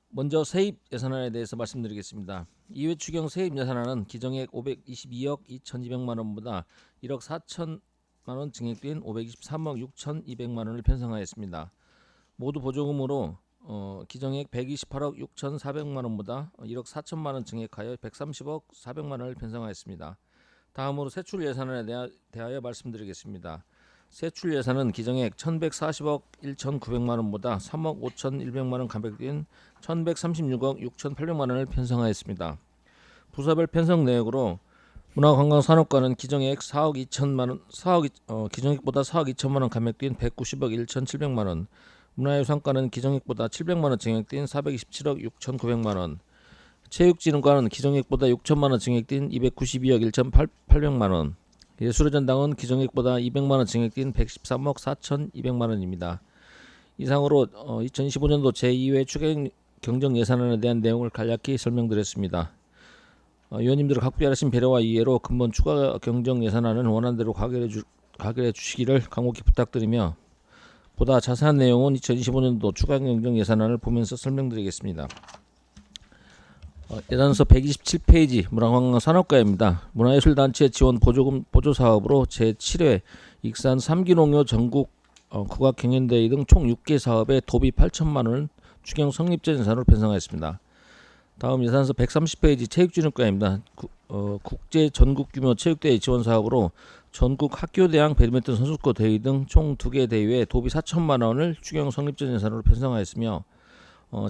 먼저 세입 예산안에 대해서 말씀드리겠습니다. 2회 추경 세입 예산안은 기정액 522억 2,200만 원보다 1억 4천만 원 증액된 523억 6,200만 원을 편성하였습니다. 모두 보조금으로 기정액 128억 6,400만 원보다 1억 4천만 원 증액하여 130억 400만 원을 편성하였습니다. 다음으로 세출 예산안에 대하여 말씀드리겠습니다. 세출 예산은 기정액 1,140억 1,900만 원보다 3억 5,100만 원 감액된 1,136억 6,800만 원을 편성하였습니다. 부서별 편성 내역으로 문화관광산업과는 기정액 4억 2천만 원, 기정액보다 4억 2천만 원 감액된 190억 1,700만 원, 문화유산과는 기정액보다 700만 원 증액된 427억 6,900만 원, 체육진흥과는 기정액보다 6천만 원 증액된 292억 1,800만 원, 예술의 전당은 기정액보다 200만 원 증액된 113억 4,200만 원입니다. 이상으로 2025년도 제2회 추경 경정 예산안에 대한 내용을 간략히 설명드렸습니다. 위원님들 각별하신 배려와 이해로 근본 추가 경정 예산안은 원안대로 가결해 주시기를 간곡히 부탁드리며 보다 자세한 내용은 2025년도 추가 경정 예산안을 보면서 설명드리겠습니다. 예산서 127페이지 문화관광산업과입니다. 문화예술단체 지원 보조금 보조사업으로 제7회 익산 3기 농협 전국 국악경연대회 등 총 6개 사업에 도비 8천만 원을 추경 성립전 예산으로 편성하였습니다. 다음 예산서 130페이지 체육진흥과입니다. 국제 전국 규모 체육대회 지원 사업으로 전국 학교대항 배드민턴 선수권 대회 등 총 2개 대회에 도비 4천만 원을 추경 성립전 예산으로 편성하였으며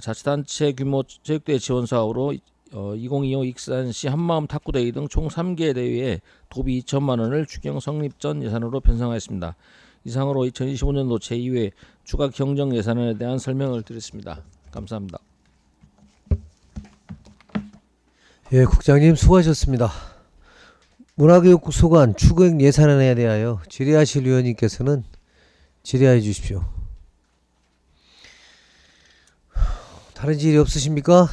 자치단체 규모 체육대회 지원 사업으로 2025 익산시 한마음 탁구대회 등 총 3개 대회에 도비 2천만 원을 추경 성립전 예산으로 편성하였습니다. 이상으로 2025년도 제2회 추가 경정 예산안에 대한 설명을 드렸습니다. 감사합니다. 예, 국장님 수고하셨습니다. 문화교육국 소관 추경 예산안에 대하여 질의하실 위원님께서는 질의해 주십시오. 다른 질의 없으십니까?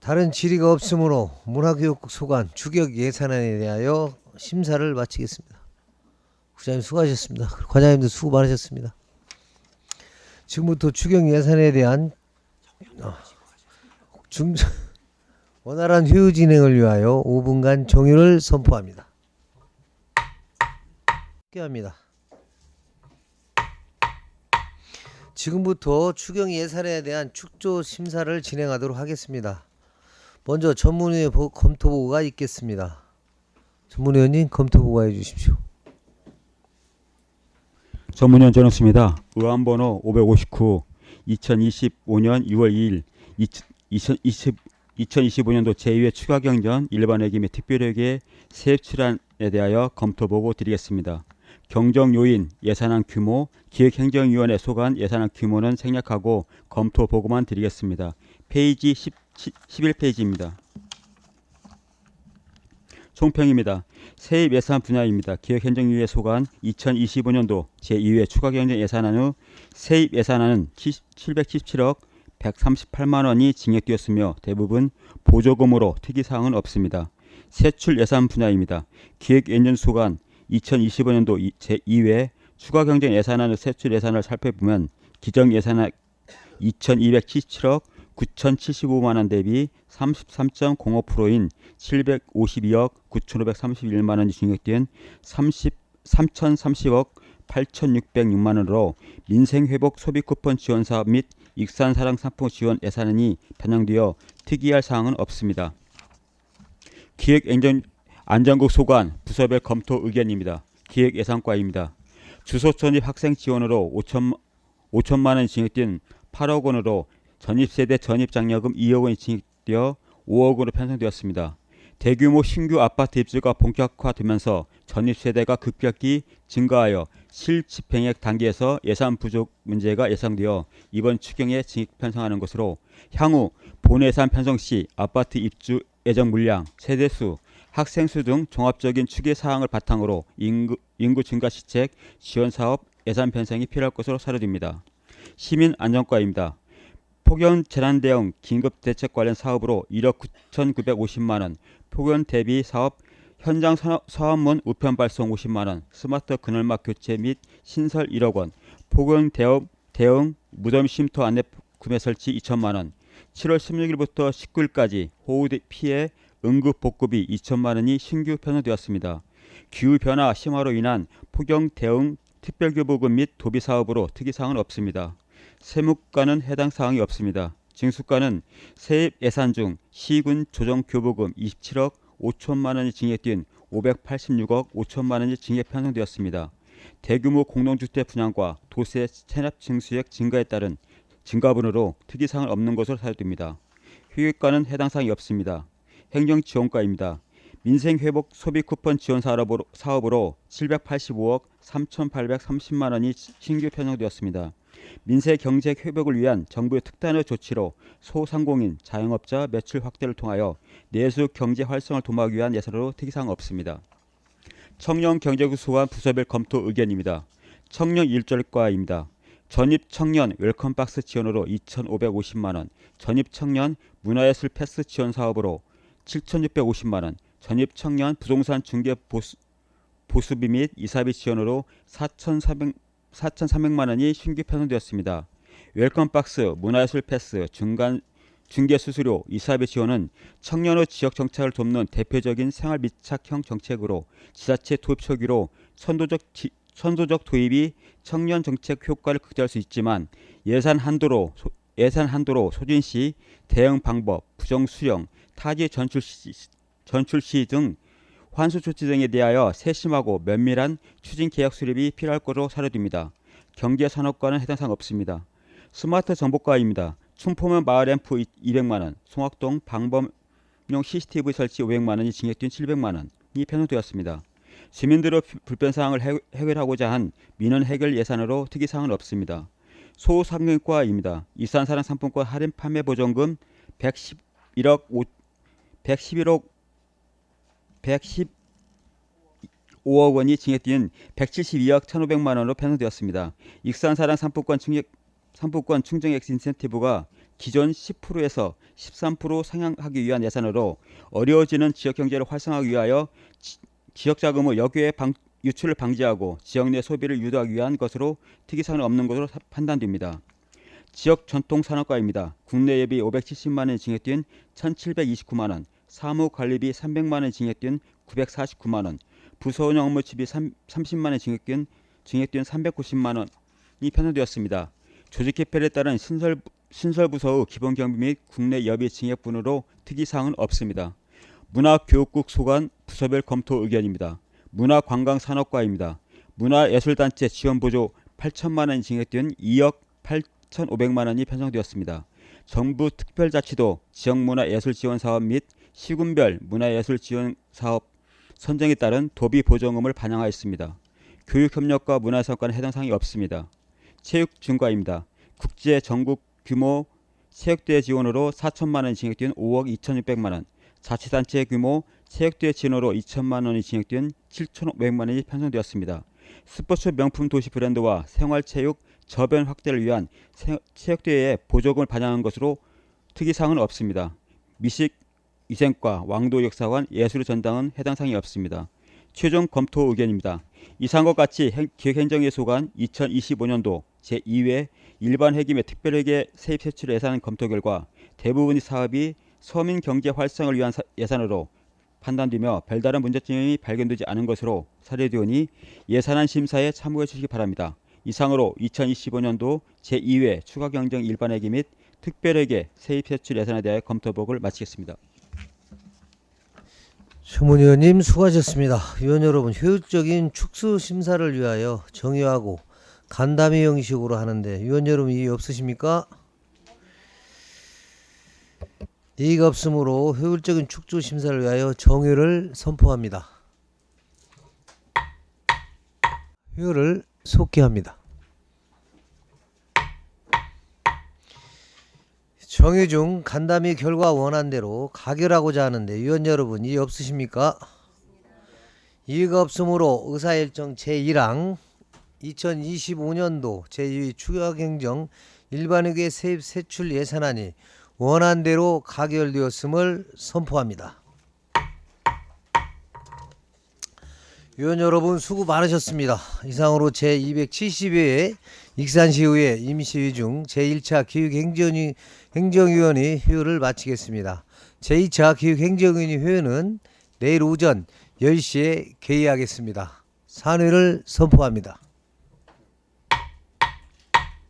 다른 질의가 없으므로 문화교육국 소관 추경 예산안에 대하여 심사를 마치겠습니다. 국장님 수고하셨습니다. 과장님도 수고 많으셨습니다. 지금부터 추경 예산에 대한 원활한 효율 진행을 위하여 5분간 종료를 선포합니다. 합니다. 지금부터 추경 예산에 대한 축조 심사를 진행하도록 하겠습니다. 먼저 전문위의 검토 보고가 있겠습니다. 전문위원님 검토 보고해 주십시오. 전문위원 전없습니다. 의안번호 559 2025년 6월 2일 2025년도 제2회 추가경정 일반회계 및 특별회계 세입 출안에 대하여 검토 보고 드리겠습니다. 경정 요인, 예산안 규모, 기획행정위원회 소관 예산안 규모는 생략하고 검토 보고만 드리겠습니다. 페이지 11페이지입니다. 총평입니다. 세입 예산 분야입니다. 기획행정위원회 소관 2025년도 제2회 추가경정 예산안 후 세입 예산안은 777억 138만 원이 증액되었으며 대부분 보조금으로 특이사항은 없습니다. 세출 예산 분야입니다. 기획연전 소관 2025년도 제2회 추가경정 예산안의 세출 예산을 살펴보면 기정 예산안 2,277억 9,075만 원 대비 33.05%인 752억 9,531만 원이 증액된 3,030억 8,606만 원으로 민생회복 소비쿠폰 지원 사업 및 익산사랑 상품 지원 예산안이 편성되어 특이할 사항은 없습니다. 기획안전국 소관 부서별 검토 의견입니다. 기획예산과입니다. 주소 전입 학생 지원으로 5천만 원이 증액된 8억 원으로 전입세대 전입장려금 2억 원이 증액되어 5억 원으로 편성되었습니다. 대규모 신규 아파트 입주가 본격화되면서 전입세대가 급격히 증가하여 실집행액 단계에서 예산 부족 문제가 예상되어 이번 추경에 증액 편성하는 것으로 향후 본예산 편성 시 아파트 입주 예정 물량, 세대수, 학생수 등 종합적인 추계 사항을 바탕으로 인구 증가 시책 지원 사업 예산 편성이 필요할 것으로 사료됩니다. 시민안전과입니다. 폭염 재난 대응 긴급 대책 관련 사업으로 1억 9,950만 원, 폭염 대비 사업 현장 서한문 우편 발송 50만 원, 스마트 그늘막 교체 및 신설 1억 원, 폭염 대응 무덤 쉼터 안내 구매 설치 2천만 원, 7월 16일부터 19일까지 호우 피해 응급 복구비 2천만 원이 신규 편성되었습니다. 기후 변화 심화로 인한 폭염 대응 특별교부금 및 도비 사업으로 특이사항은 없습니다. 세무과는 해당 사항이 없습니다. 징수과는 세입 예산 중 시군 조정교부금 27억 5천만 원이 증액된 586억 5천만 원이 증액 편성되었습니다. 대규모 공동주택 분양과 도세 체납 징수액 증가에 따른 증가분으로 특이사항은 없는 것으로 사료됩니다. 휴게과는 해당 사항이 없습니다. 행정지원과입니다. 민생회복 소비쿠폰 지원 사업으로 785억 3,830만 원이 신규 편성되었습니다. 민생 경제 회복을 위한 정부의 특단의 조치로 소상공인, 자영업자 매출 확대를 통하여 내수 경제 활성을 도모하기 위한 예산으로 특이사항 없습니다. 청년 경제구소관 부서별 검토 의견입니다. 청년 일절과입니다. 전입 청년 웰컴박스 지원으로 2,550만 원, 전입 청년 문화예술 패스 지원 사업으로 7,650만 원, 전입 청년 부동산 중개 보수비 및 이사비 지원으로 4,300만 원이 신규 편성되었습니다. 웰컴박스, 문화예술 패스, 중개 수수료, 이사비 지원은 청년의 지역 정착을 돕는 대표적인 생활 밀착형 정책으로 지자체 도입 초기로 선도적 도입이 청년 정책 효과를 극대화할 수 있지만 예산 한도로 소진시, 대응 방법, 부정 수령, 타지 전출 시 등 환수 조치 등에 대하여 세심하고 면밀한 추진 계획 수립이 필요할 것으로 사료됩니다. 경제산업과는 해당 사항 없습니다. 스마트 정보과입니다. 춘포면 마을 앰프 200만 원, 송악동 방범용 CCTV 설치 500만 원이 증액된 700만 원이 편성되었습니다. 시민들의 불편사항을 해결하고자 한 민원 해결 예산으로 특이사항은 없습니다. 소상공인과입니다. 이산사랑 상품권 할인 판매 보전금 111억 115억 원이 증액된 172억 1,500만 원으로 편성되었습니다. 익산사랑 상품권 충정액 인센티브가 기존 10%에서 13% 상향하기 위한 예산으로 어려워지는 지역 경제를 활성화하기 위하여 지역 자금의 역외 유출을 방지하고 지역 내 소비를 유도하기 위한 것으로 특이사항은 없는 것으로 판단됩니다. 지역 전통산업과입니다. 국내 예비 570만 원이 증액된 1,729만 원, 사무관리비 300만 원이 증액된 949만 원, 부서 운영 업무치비 30만 원이 증액된 390만 원이 편성되었습니다. 조직 개편에 따른 신설부서의 기본경비 및 국내 여비 증액분으로 특이사항은 없습니다. 문화교육국 소관 부서별 검토 의견입니다. 문화관광산업과입니다. 문화예술단체 지원보조 8천만 원이 증액된 2억 8,500만 원이 편성되었습니다. 정부 특별자치도 지역문화예술지원사업 및 시군별 문화예술지원사업 선정에 따른 도비 보조금을 반영하였습니다. 교육협력과 문화예술과는 해당 사항이 없습니다. 체육증과입니다. 국제 전국 규모 체육대회 지원으로 4천만 원이 증액된 5억 2,600만 원, 자치단체 규모 체육대회 지원으로 2천만 원이 증액된 7,500만 원이 편성되었습니다. 스포츠 명품 도시 브랜드와 생활체육 저변 확대를 위한 체육대회에 보조금을 반영한 것으로 특이사항은 없습니다. 미식위생과 왕도역사관 예술의 전당은 해당 사항이 없습니다. 최종 검토 의견입니다. 이상과 같이 기획행정예술관 2025년도 제2회 일반 회계 특별회계 세입 세출 예산 검토 결과 대부분의 사업이 서민 경제 활성을 위한 예산으로 판단되며 별다른 문제점이 발견되지 않은 것으로 사료되오니 예산안 심사에 참고해 주시기 바랍니다. 이상으로 2025년도 제2회 추가경정 일반회계 및 특별회계 세입세출 예산에 대하여 검토보고를 마치겠습니다. 주문위원님 수고하셨습니다. 위원 여러분, 효율적인 축소 심사를 위하여 정의하고 간담회 형식으로 하는데 위원 여러분 이의 없으십니까? 이의가 없으므로 효율적인 축소 심사를 위하여 정의를 선포합니다. 효율을 속기합니다. 정의 중 간담회 결과 원안대로 가결하고자 하는데 위원 여러분 이의 없으십니까? 이의가 없으므로 의사일정 제1항 2025년도 제2위 추가경정 일반회계 세입 세출 예산안이 원안대로 가결되었음을 선포합니다. 위원 여러분 수고 많으셨습니다. 이상으로 제270회 익산시의회 임시회 중 제1차 기획행정위원회 회의를 마치겠습니다. 제2차 기획행정위원회 회의는 내일 오전 10시에 개의하겠습니다. 산회를 선포합니다.